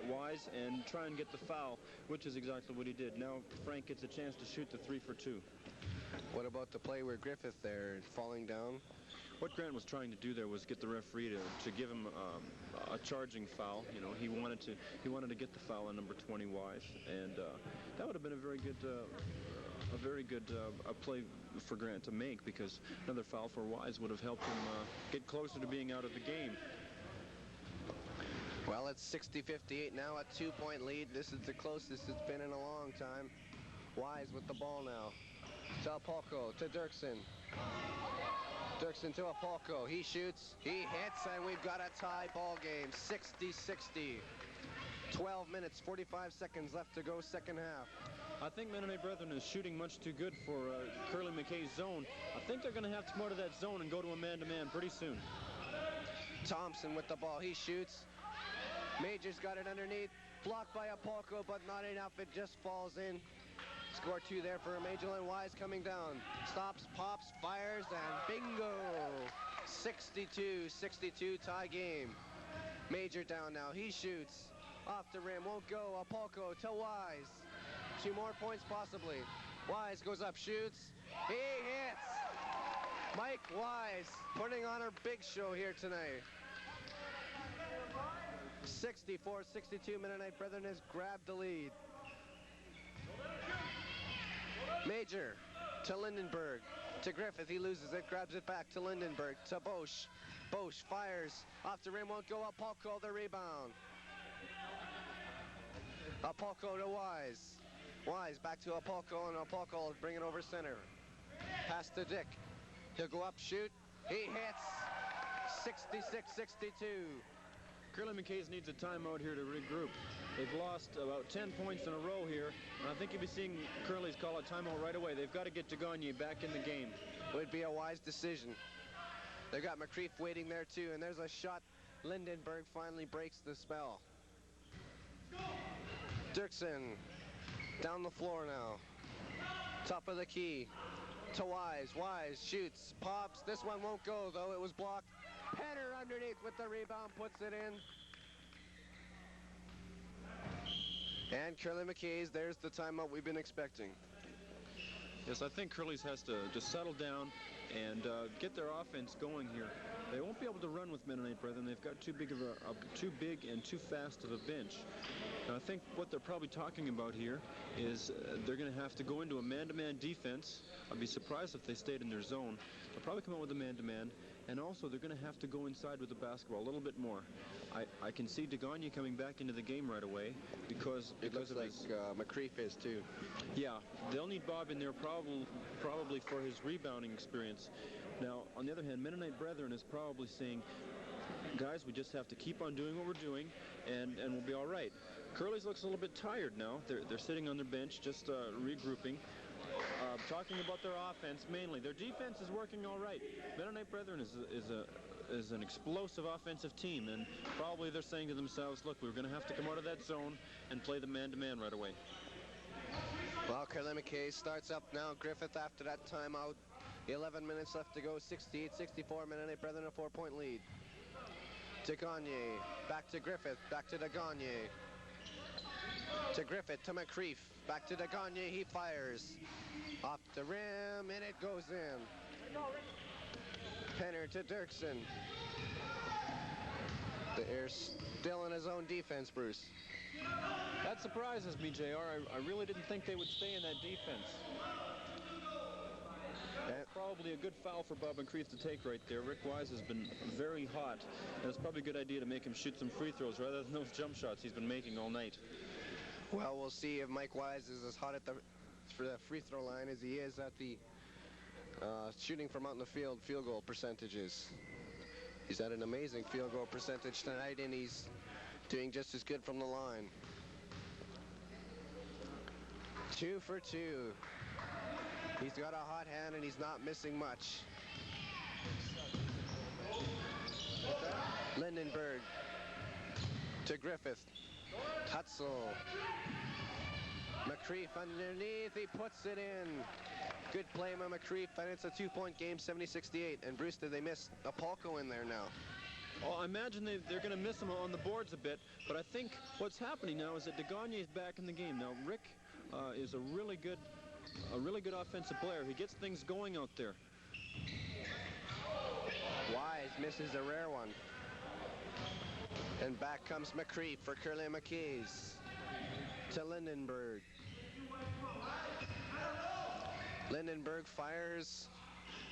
Wise, and try and get the foul, which is exactly what he did. Now Frank gets a chance to shoot the 3 for 2. What about the play where Griffith there falling down? What Grant was trying to do there was get the referee to give him a charging foul. You know, he wanted to get the foul on number 20 Wise, and that would have been a very good play for Grant to make, because another foul for Wise would have helped him get closer to being out of the game. Well, it's 60-58 now, a 2-point lead. This is the closest it's been in a long time. Wise with the ball now. To Apolko, to Dirksen. Dirksen to Apolko. He shoots, he hits, and we've got a tie ball game. 60-60. 12 minutes, 45 seconds left to go, second half. I think Mennonite Brethren is shooting much too good for Curly McKay's zone. I think they're going to have to come out of that zone and go to a man-to-man pretty soon. Thompson with the ball. He shoots. Major's got it underneath. Blocked by Apolko, but not enough. It just falls in. Score 2 there for Major, and Wise coming down. Stops, pops, fires, and bingo! 62-62 tie game. Major down now. He shoots. Off the rim. Won't go. Apolko to Wise. 2 more points possibly. Wise goes up, shoots. He hits! Mike Wise putting on a big show here tonight. 64-62, Mennonite Brethren has grabbed the lead. Major to Lindenberg, to Griffith, he loses it, grabs it back to Lindenberg, to Bosch. Bosch fires, off the rim, won't go up, Apolko the rebound. Apolko to Wise. Wise back to Apolko, and Apolko will bring it over center. Pass to Dick. He'll go up, shoot. He hits. 66-62. Curly McKays needs a timeout here to regroup. They've lost about 10 points in a row here, and I think you'll be seeing Curly's call a timeout right away. They've got to get Gagne back in the game. Would be a wise decision. They've got McCreef waiting there too, and there's a shot. Lindenberg finally breaks the spell. Dirksen down the floor now. Top of the key to Wise. Wise shoots, pops. This one won't go though. It was blocked. Penner underneath with the rebound, puts it in. And Curly McKays, there's the timeout we've been expecting. Yes, I think Curly's has to just settle down and get their offense going here. They won't be able to run with Mennonite Brethren. They've got too big and too fast of a bench. Now, I think what they're probably talking about here is they're going to have to go into a man-to-man defense. I'd be surprised if they stayed in their zone. They'll probably come out with a man-to-man, and also they're going to have to go inside with the basketball a little bit more. I can see Gagne coming back into the game right away because it looks of like McCreef is too. Yeah, they'll need Bob in there probably for his rebounding experience. Now, on the other hand, Mennonite Brethren is probably saying, guys, we just have to keep on doing what we're doing, and we'll be all right. Curly's looks a little bit tired now. They're sitting on their bench, just regrouping, talking about their offense mainly. Their defense is working all right. Mennonite Brethren is an explosive offensive team, and probably they're saying to themselves, look, we're going to have to come out of that zone and play the man-to-man right away. Well, Curly McKay starts up now. Griffith after that timeout. 11 minutes left to go. 68-64. Mennonite Brethren a 4-point lead. To Gagne. Back to Griffith. Back to Gagne. To Griffith. To McCreef. Back to Gagne. He fires. Off the rim. And it goes in. Penner to Dirksen. The air still in his own defense, Bruce. That surprises me, JR. I really didn't think they would stay in that defense. That's probably a good foul for Bob McCreef to take right there. Rick Wise has been very hot, and it's probably a good idea to make him shoot some free throws rather than those jump shots he's been making all night. Well, we'll see if Mike Wise is as hot for the free throw line as he is at the shooting from out in the field goal percentages. He's at an amazing field goal percentage tonight, and he's doing just as good from the line. 2 for 2. He's got a hot hand, and he's not missing much. Lindenberg to Griffith. Hutzel. McKreef underneath, he puts it in. Good play by McKreef, and it's a 2-point game, 70-68. And Bruce, did they miss Apolko in there now? Oh, I imagine they're going to miss him on the boards a bit, but I think what's happening now is that Degagne is back in the game. Now, Rick is a really good offensive player. He gets things going out there. Wise misses a rare one. And back comes McKreef for Curly McKays. To Lindenberg. Lindenberg fires.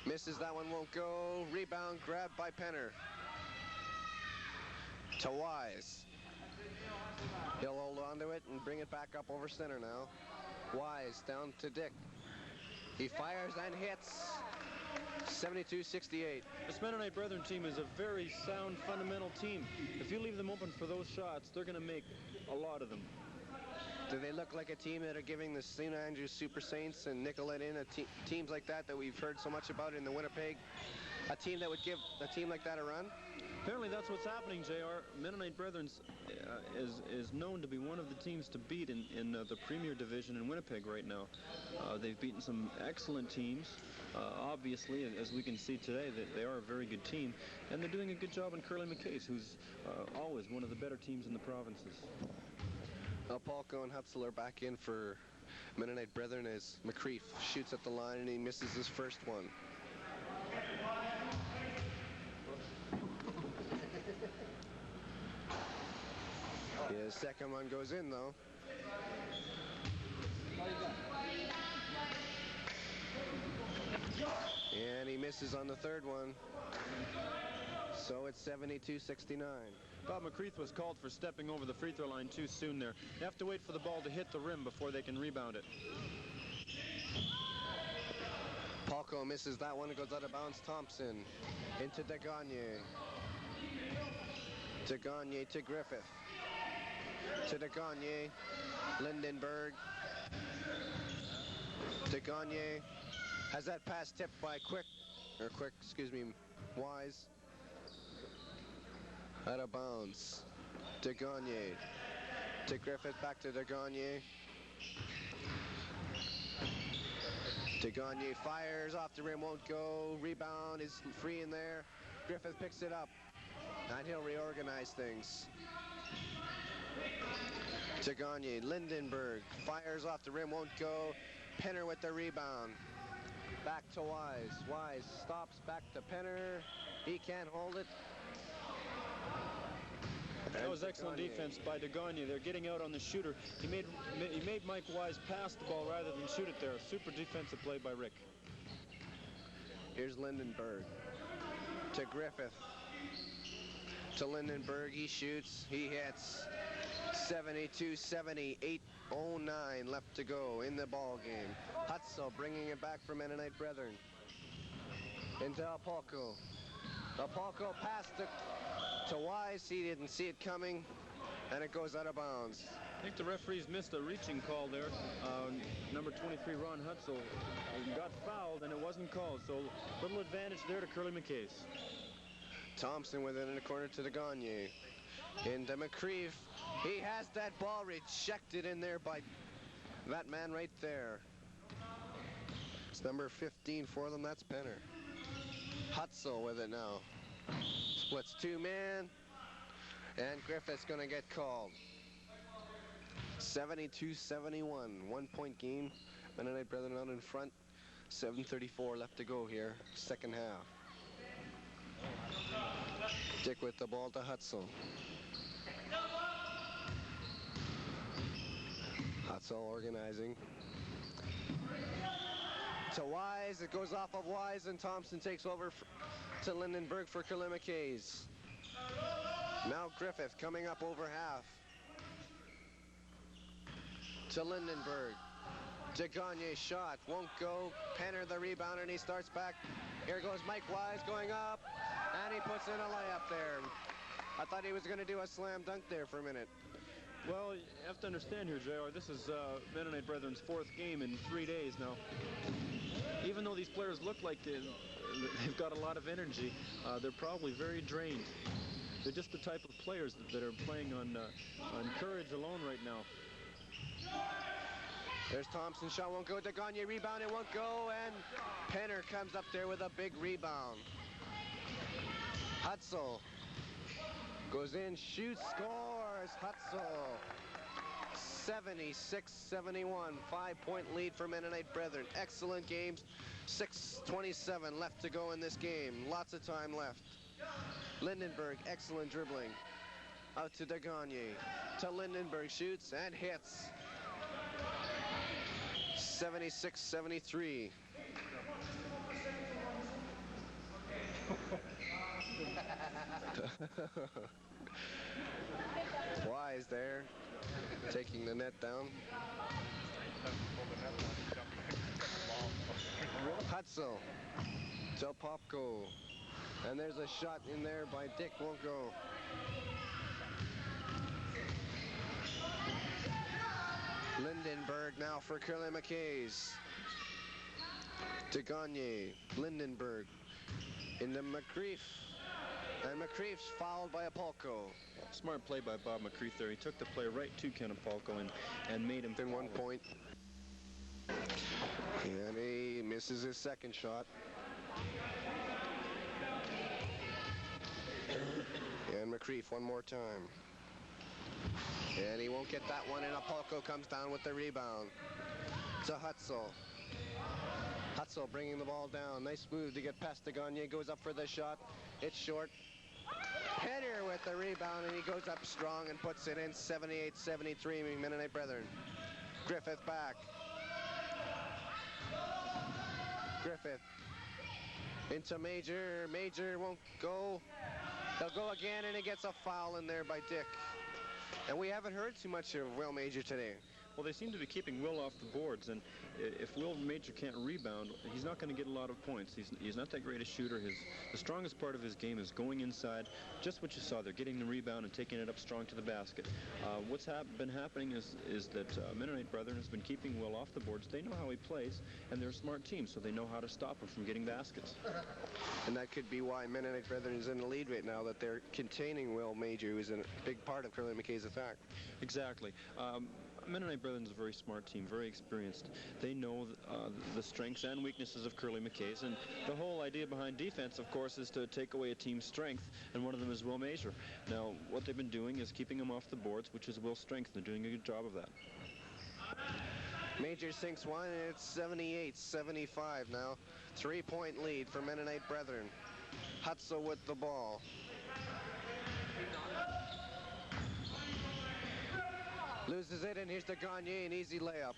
Misses, that one won't go. Rebound grabbed by Penner. To Wise. He'll hold on to it and bring it back up over center now. Wise down to Dick. He fires and hits. 72-68. This Mennonite Brethren team is a very sound, fundamental team. If you leave them open for those shots, they're going to make a lot of them. Do they look like a team that are giving the St. Andrews Super Saints and Nicollet Inn, teams like that we've heard so much about in the Winnipeg, a team that would give a team like that a run? Apparently that's what's happening, JR. Mennonite Brethren is known to be one of the teams to beat in the Premier Division in Winnipeg right now. They've beaten some excellent teams. Obviously, as we can see today, that they are a very good team, and they're doing a good job on Curly McKays, who's always one of the better teams in the provinces. Apolko and Hutzel are back in for Mennonite Brethren as McKreef shoots at the line and he misses his first one. His second one goes in, though. And he misses on the third one. So it's 72-69. Bob McKreef was called for stepping over the free throw line too soon there. They have to wait for the ball to hit the rim before they can rebound it. Palko misses that one. It goes out of bounds. Thompson into Degagne. Degagne to Griffith. To Degagne. Lindenberg. Degagne has that pass tipped by Wise. Out of bounds. Degagne. To Griffith, back to Degagne. Degagne fires off the rim, won't go. Rebound is free in there. Griffith picks it up. And he'll reorganize things. Degagne, Lindenberg fires off the rim, won't go. Penner with the rebound. Back to Wise. Wise stops, back to Penner. He can't hold it. That was excellent defense by Degagne. They're getting out on the shooter. He made Mike Wise pass the ball rather than shoot it there. Super defensive play by Rick. Here's Lindenberg. To Griffith. To Lindenberg. He shoots. He hits. 72-70. 8:09 left to go in the ball game. Hutzel bringing it back for Mennonite Brethren. Into Apolko. Apolko passed it to Wise. He didn't see it coming, and it goes out of bounds. I think the referees missed a reaching call there. Number 23, Ron Hutzel, got fouled, and it wasn't called. So little advantage there to Curly McKays. Thompson with it in the corner to Degagne. Into McKreef. He has that ball rejected in there by that man right there. It's number 15 for them. That's Penner. Hutzel with it now. Splits two men. And Griffith's going to get called. 72-71. 1-point game. Mennonite Brethren out in front. 7:34 left to go here. Second half. Dick with the ball to Hutzel. Hutzel organizing. To Wise. It goes off of Wise, and Thompson takes over to Lindenberg for Curly McKays. Now Griffith coming up over half. To Lindenberg. Degagne shot. Won't go. Penner the rebound, and he starts back. Here goes Mike Wise going up. And he puts in a layup there. I thought he was going to do a slam dunk there for a minute. Well, you have to understand here, JR, this is Mennonite Brethren's fourth game in 3 days now. Even though these players look like they've got a lot of energy, they're probably very drained. They're just the type of players that are playing on courage alone right now. There's Thompson, shot won't go. Gagne rebound, it won't go, and Penner comes up there with a big rebound. Hutzel goes in, shoots, scores. Hutzel. 76-71, 5-point lead for Mennonite Brethren. Excellent games. 6:27 left to go in this game. Lots of time left. Lindenberg, excellent dribbling. Out to Gagne. To Lindenberg, shoots and hits. 76-73. Wise there, taking the net down. Hutzel to Popko, and there's a shot in there by Dick, won't go. Lindenberg now for Curly McKays. To Gagne, Lindenberg into McCreef, and McCreef's fouled by Apolko. Smart play by Bob McCreef there. He took the play right to Ken Apolko and made him in 1 point. And he misses his second shot. And McCreef one more time. And he won't get that one, and Apolko comes down with the rebound. To Hutzel. Hutzel bringing the ball down. Nice move to get past Gagne. Goes up for the shot. It's short. Penner with the rebound, and he goes up strong and puts it in. 78-73, Mennonite Brethren. Griffith back. Griffith into Major. Major won't go. They'll go again, and he gets a foul in there by Dick. And we haven't heard too much of Will Major today. Well, they seem to be keeping Will off the boards, and if Will Major can't rebound, he's not going to get a lot of points. He's not that great a shooter. The strongest part of his game is going inside, just what you saw there, getting the rebound and taking it up strong to the basket. What's been happening is that Mennonite Brethren has been keeping Will off the boards. They know how he plays, and they're a smart team, so they know how to stop him from getting baskets. And that could be why Mennonite Brethren is in the lead right now, that they're containing Will Major, who is a big part of Curly McKay's attack. Exactly. Mennonite Brethren is a very smart team, very experienced. They know the strengths and weaknesses of Curly McKays, and the whole idea behind defense, of course, is to take away a team's strength, and one of them is Will Major. Now, what they've been doing is keeping him off the boards, which is Will's strength. They're doing a good job of that. Major sinks one, and it's 78-75 now. 3-point lead for Mennonite Brethren. Hutzel with the ball. Loses it, and here's to Gagne, an easy layup.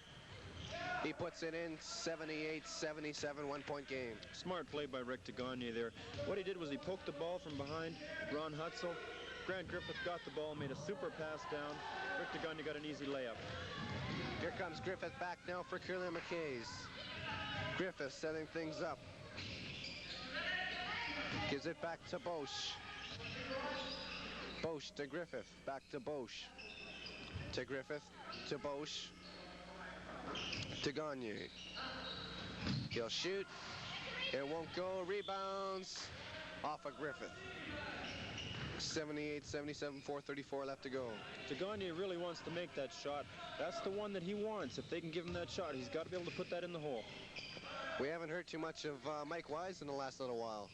He puts it in. 78-77, 1-point game. Smart play by Rick Gagne there. What he did was he poked the ball from behind Ron Hutzel. Grant Griffith got the ball, made a super pass down. Rick Gagne got an easy layup. Here comes Griffith back now for Curly McKays. Griffith setting things up. Gives it back to Bosch. Bosch to Griffith. Back to Bosch. To Griffith. To Bosch. To Gagne. He'll shoot. It won't go. Rebounds off of Griffith. 78-77, 4:34 left to go. Gagne really wants to make that shot. That's the one that he wants. If they can give him that shot, he's got to be able to put that in the hole. We haven't heard too much of Mike Wise in the last little while.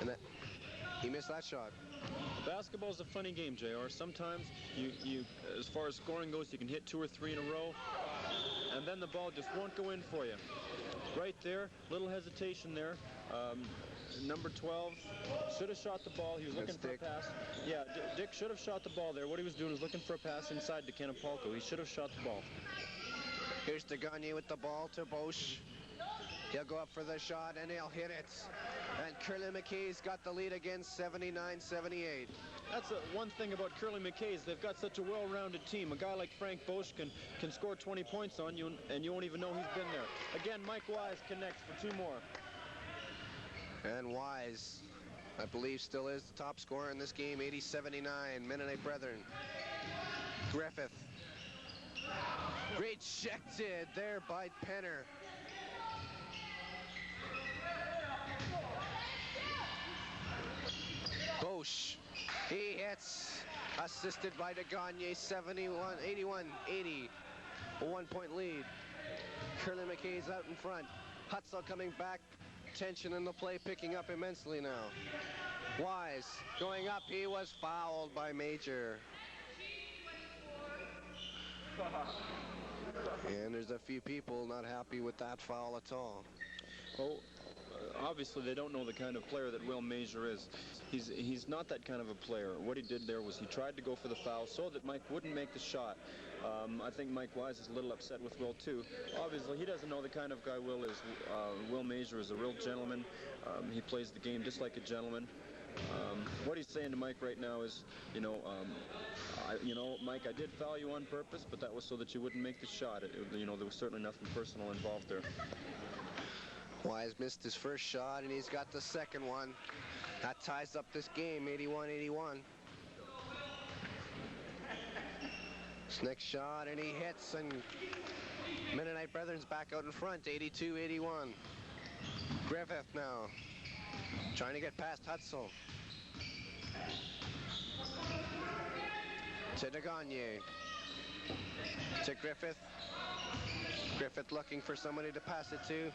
And he missed that shot. Basketball is a funny game, JR. Sometimes you as far as scoring goes, you can hit 2 or 3 in a row, and then the ball just won't go in for you. Right there, little hesitation there. Number 12 should have shot the ball. He was looking for a pass. Yeah, Dick should have shot the ball there. What he was doing was looking for a pass inside to Ken Apolko. He should have shot the ball. Here's to Gagne with the ball to Bosch. He'll go up for the shot, and he'll hit it. And Curly McKay's got the lead again, 79-78. That's one thing about Curly McKays. They've got such a well-rounded team. A guy like Frank Bosch can score 20 points on you, and you won't even know he's been there. Again, Mike Wise connects for 2 more. And Wise, I believe, still is the top scorer in this game, 80-79, Mennonite Brethren. Griffith. Rejected there by Penner. Bosch, he hits, assisted by DeGagne, 81-80, a 1-point lead. Curly McKays out in front. Hutzel coming back, tension in the play picking up immensely now. Wise going up, he was fouled by Major. And there's a few people not happy with that foul at all. Oh, obviously they don't know the kind of player that Will Major is. He's not that kind of a player. What he did there was he tried to go for the foul so that Mike wouldn't make the shot. I think Mike Wise is a little upset with Will too. Obviously he doesn't know the kind of guy Will is. Will Major is a real gentleman. He plays the game just like a gentleman. What he's saying to Mike right now is, Mike, I did foul you on purpose, but that was so that you wouldn't make the shot. There was certainly nothing personal involved there. Wise missed his first shot, and he's got the second one. That ties up this game, 81-81. His next shot, and he hits, and Mennonite Brethren's back out in front, 82-81. Griffith now, trying to get past Hutzel. To DeGagne. To Griffith. Griffith looking for somebody to pass it to.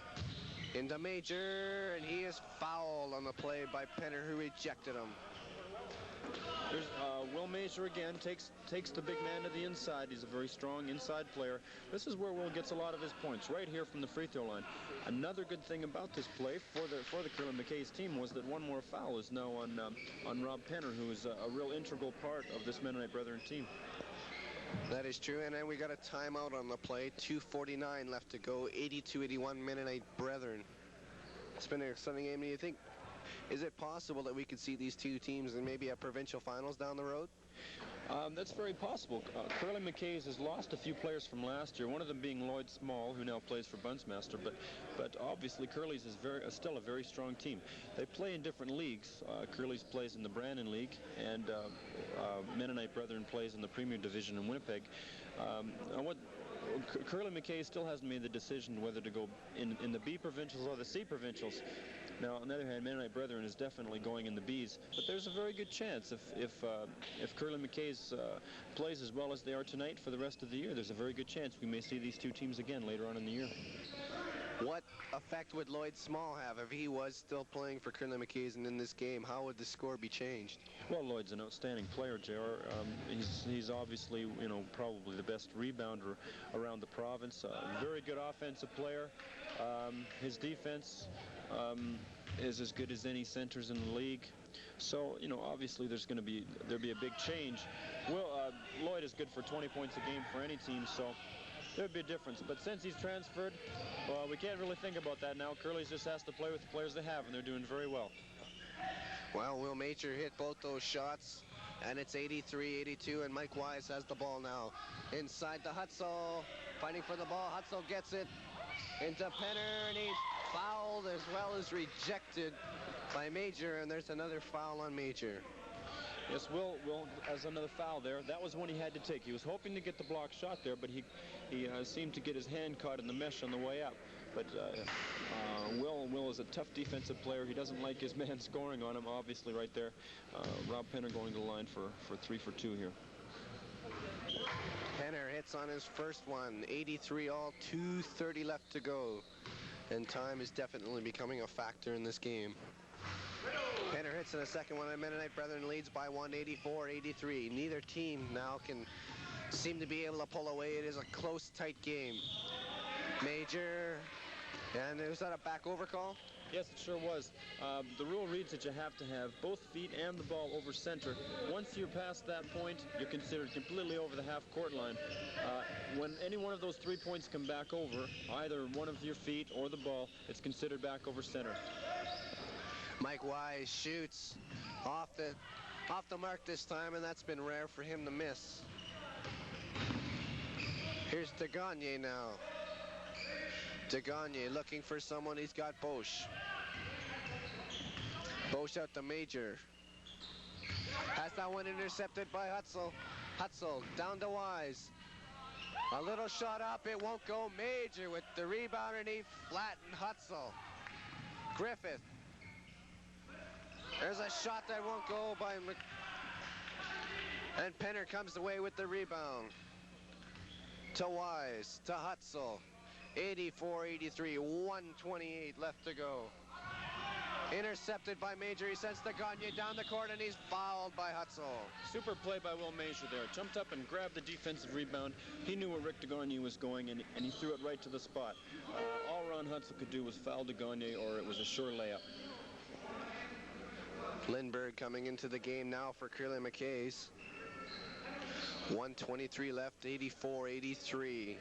Into Major, and he is fouled on the play by Penner, who rejected him. There's Will Major again takes the big man to the inside. He's a very strong inside player. This is where Will gets a lot of his points, right here from the free throw line. Another good thing about this play for the Curly McKays team was that one more foul is now on Rob Penner, who is a real integral part of this Mennonite Brethren team. That is true, and then we got a timeout on the play. 2:49 left to go. 82-81 Mennonite Brethren. It's been an exciting game. Do you think, is it possible that we could see these two teams in maybe a provincial finals down the road? That's very possible. Curly McKays has lost a few players from last year, one of them being Lloyd Small, who now plays for Buntsmaster, but obviously Curly's is still a very strong team. They play in different leagues. Curly's plays in the Brandon League, and Mennonite Brethren plays in the Premier Division in Winnipeg. Curly McKay still hasn't made the decision whether to go in the B Provincials or the C Provincials. Now, on the other hand, Mennonite Brethren is definitely going in the Bs, but there's a very good chance if Curly McKay's plays as well as they are tonight for the rest of the year, there's a very good chance we may see these two teams again later on in the year. What effect would Lloyd Small have if he was still playing for Curly McKays and in this game? How would the score be changed? Well, Lloyd's an outstanding player, JR. He's obviously, probably the best rebounder around the province. Very good offensive player. His defense is as good as any centers in the league. So, obviously there'll be a big change. Lloyd is good for 20 points a game for any team, so there'd be a difference. But since he's transferred, well, we can't really think about that now. Curly's just has to play with the players they have, and they're doing very well. Well, Will Major hit both those shots, and it's 83-82, and Mike Wise has the ball now. Inside the Hutzel, fighting for the ball. Hutzel gets it into Penner, and he's fouled as well as rejected by Major, and there's another foul on Major. Yes, Will has another foul there. That was one he had to take. He was hoping to get the block shot there, but he seemed to get his hand caught in the mesh on the way up. But Will is a tough defensive player. He doesn't like his man scoring on him, obviously, right there. Rob Penner going to the line for 3 for 2 here. Penner hits on his first one. 83 all, 2:30 left to go. And time is definitely becoming a factor in this game. Penner hits in the second one, and Mennonite Brethren leads by 1, 84-83. Neither team now can seem to be able to pull away. It is a close, tight game. Major, and was that a back over call? Yes, it sure was. The rule reads that you have to have both feet and the ball over center. Once you're past that point, you're considered completely over the half-court line. When any one of those 3 points come back over, either one of your feet or the ball, it's considered back over center. Mike Wise shoots off the mark this time, and that's been rare for him to miss. Here's DeGagne now. DeGagne looking for someone. He's got Bosch. Bosch out to Major. Has that one intercepted by Hutzel. Hutzel down to Wise. A little shot up, it won't go. Major with the rebound, and he flattened Hutzel. Griffith There's a shot that won't go by and Penner comes away with the rebound. To Wise, to Hutzel. 84-83, 1:28 left to go. Intercepted by Major. He sends to Gagne down the court, and he's fouled by Hutzel. Super play by Will Major there. Jumped up and grabbed the defensive rebound. He knew where Rick DeGagne was going, and he threw it right to the spot. All Ron Hutzel could do was foul DeGagne, or it was a sure layup. Lindbergh coming into the game now for Curly McKays. 1:23 left, 84-83.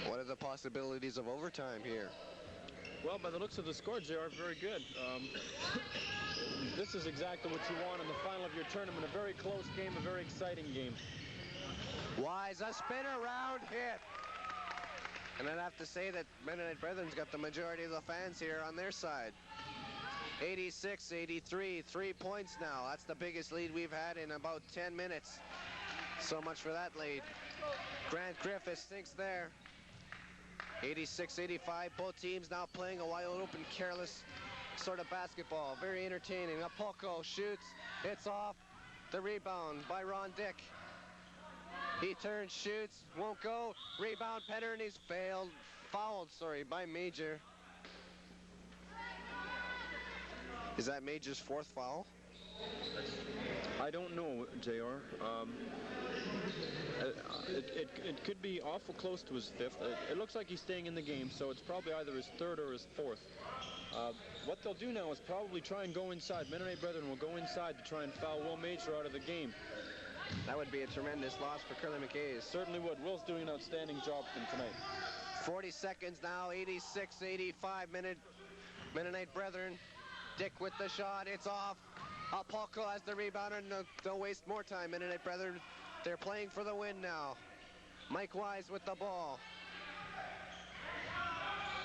What are the possibilities of overtime here? Well, by the looks of the scores, they are very good. This is exactly what you want in the final of your tournament. A very close game, a very exciting game. Wise, a spin around hit. And I'd have to say that Mennonite Brethren's got the majority of the fans here on their side. 86-83, 3 points now. That's the biggest lead we've had in about 10 minutes. So much for that lead. Grant Griffiths thinks there. 86-85, both teams now playing a wide open, careless sort of basketball. Very entertaining. Apolko shoots, it's off. The rebound by Ron Dick. He turns, shoots, won't go. Rebound Penner, and he's fouled by Major. Is that Major's fourth foul? I don't know, JR. It could be awful close to his fifth. It looks like he's staying in the game, so it's probably either his third or his fourth. What they'll do now is probably try and go inside. Mennonite Brethren will go inside to try and foul Will Major out of the game. That would be a tremendous loss for Curly McKays. Certainly would. Will's doing an outstanding job for him tonight. 40 seconds now, 86-85, Mennonite Brethren. Dick with the shot, it's off. Apolko has the rebound, and don't waste more time. Mennonite Brethren, they're playing for the win now. Mike Wise with the ball.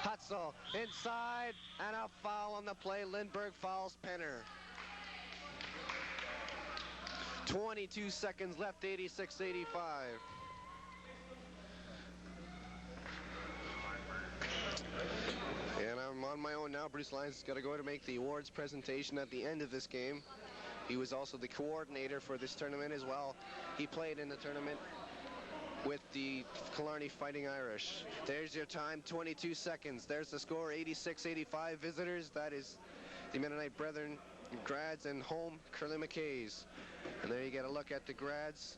Hutzel inside, and a foul on the play. Lindbergh fouls Penner. 22 seconds left, 86-85. And I'm on my own now. Bruce Lyons has got to go to make the awards presentation at the end of this game. He was also the coordinator for this tournament as well. He played in the tournament with the Killarney Fighting Irish. There's your time, 22 seconds. There's the score, 86-85. Visitors, that is the Mennonite Brethren grads, and home, Curly McKays. And there you get a look at the grads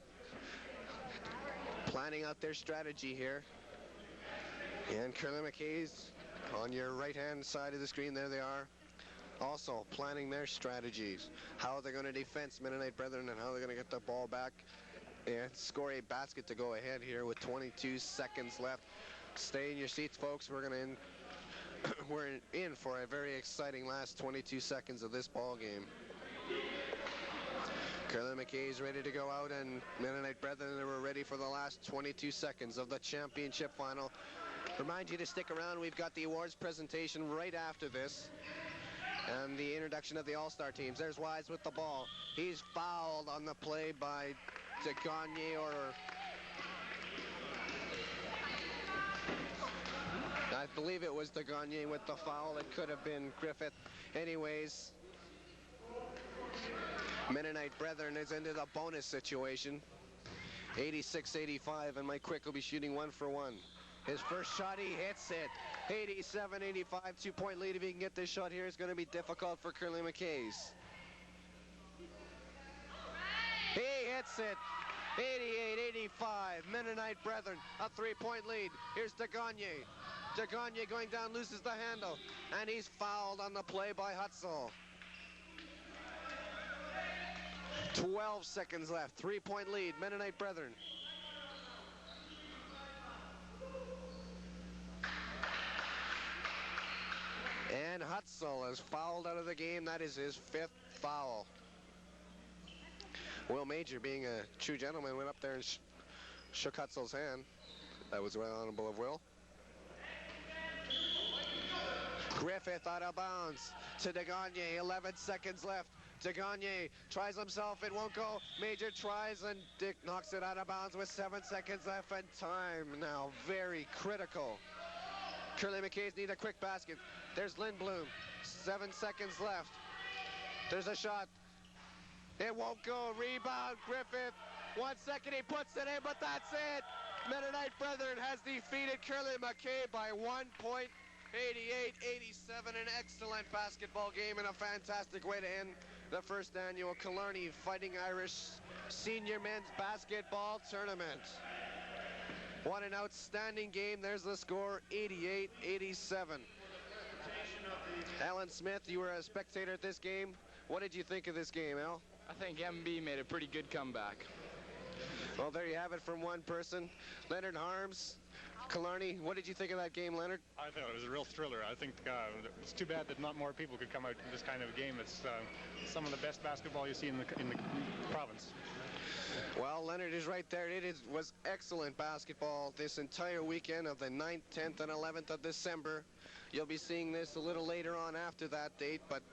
planning out their strategy here. And Curly McKays on your right-hand side of the screen, there they are. Also planning their strategies, how they're going to defense Mennonite Brethren and how they're going to get the ball back and score a basket to go ahead here with 22 seconds left. Stay in your seats, folks. We're in for a very exciting last 22 seconds of this ball game. Curly McKay's ready to go out, and Mennonite Brethren are ready for the last 22 seconds of the championship final. Remind you to stick around. We've got the awards presentation right after this, and the introduction of the all-star teams. There's Wise with the ball. He's fouled on the play by DeGagne, I believe it was DeGagne with the foul. It could have been Griffith. Anyways, Mennonite Brethren is into the bonus situation. 86-85, and Mike Quick will be shooting 1 for 1. His first shot, he hits it. 87-85, 2-point lead. If he can get this shot here, it's going to be difficult for Curly McKays. He hits it. 88-85, Mennonite Brethren, a 3-point lead. Here's DeGagne. DeGagne going down, loses the handle, and he's fouled on the play by Hutzel. 12 seconds left, 3-point lead, Mennonite Brethren. And Hutzel is fouled out of the game. That is his 5th foul. Will Major, being a true gentleman, went up there and shook Hutzel's hand. That was well honorable of Will. Griffith out of bounds to DeGagne. 11 seconds left. DeGagne tries himself. It won't go. Major tries, and Dick knocks it out of bounds with 7 seconds left, and time now very critical. Curly McKays need a quick basket. There's Lindblom. 7 seconds left. There's a shot. It won't go. Rebound, Griffith. 1 second, he puts it in, but that's it. Mennonite Brethren has defeated Curly McKay by 1 point. 88-87, an excellent basketball game and a fantastic way to end the first annual Killarney Fighting Irish Senior Men's Basketball Tournament. What an outstanding game. There's the score, 88-87. Alan Smith, you were a spectator at this game. What did you think of this game, Al? I think MB made a pretty good comeback. Well, there you have it from one person. Leonard Harms, Killarney, what did you think of that game, Leonard? I thought it was a real thriller. I think it's too bad that not more people could come out in this kind of a game. It's some of the best basketball you see in the province. Well, Leonard is right there. It was excellent basketball this entire weekend of the 9th, 10th, and 11th of December. You'll be seeing this a little later on after that date, but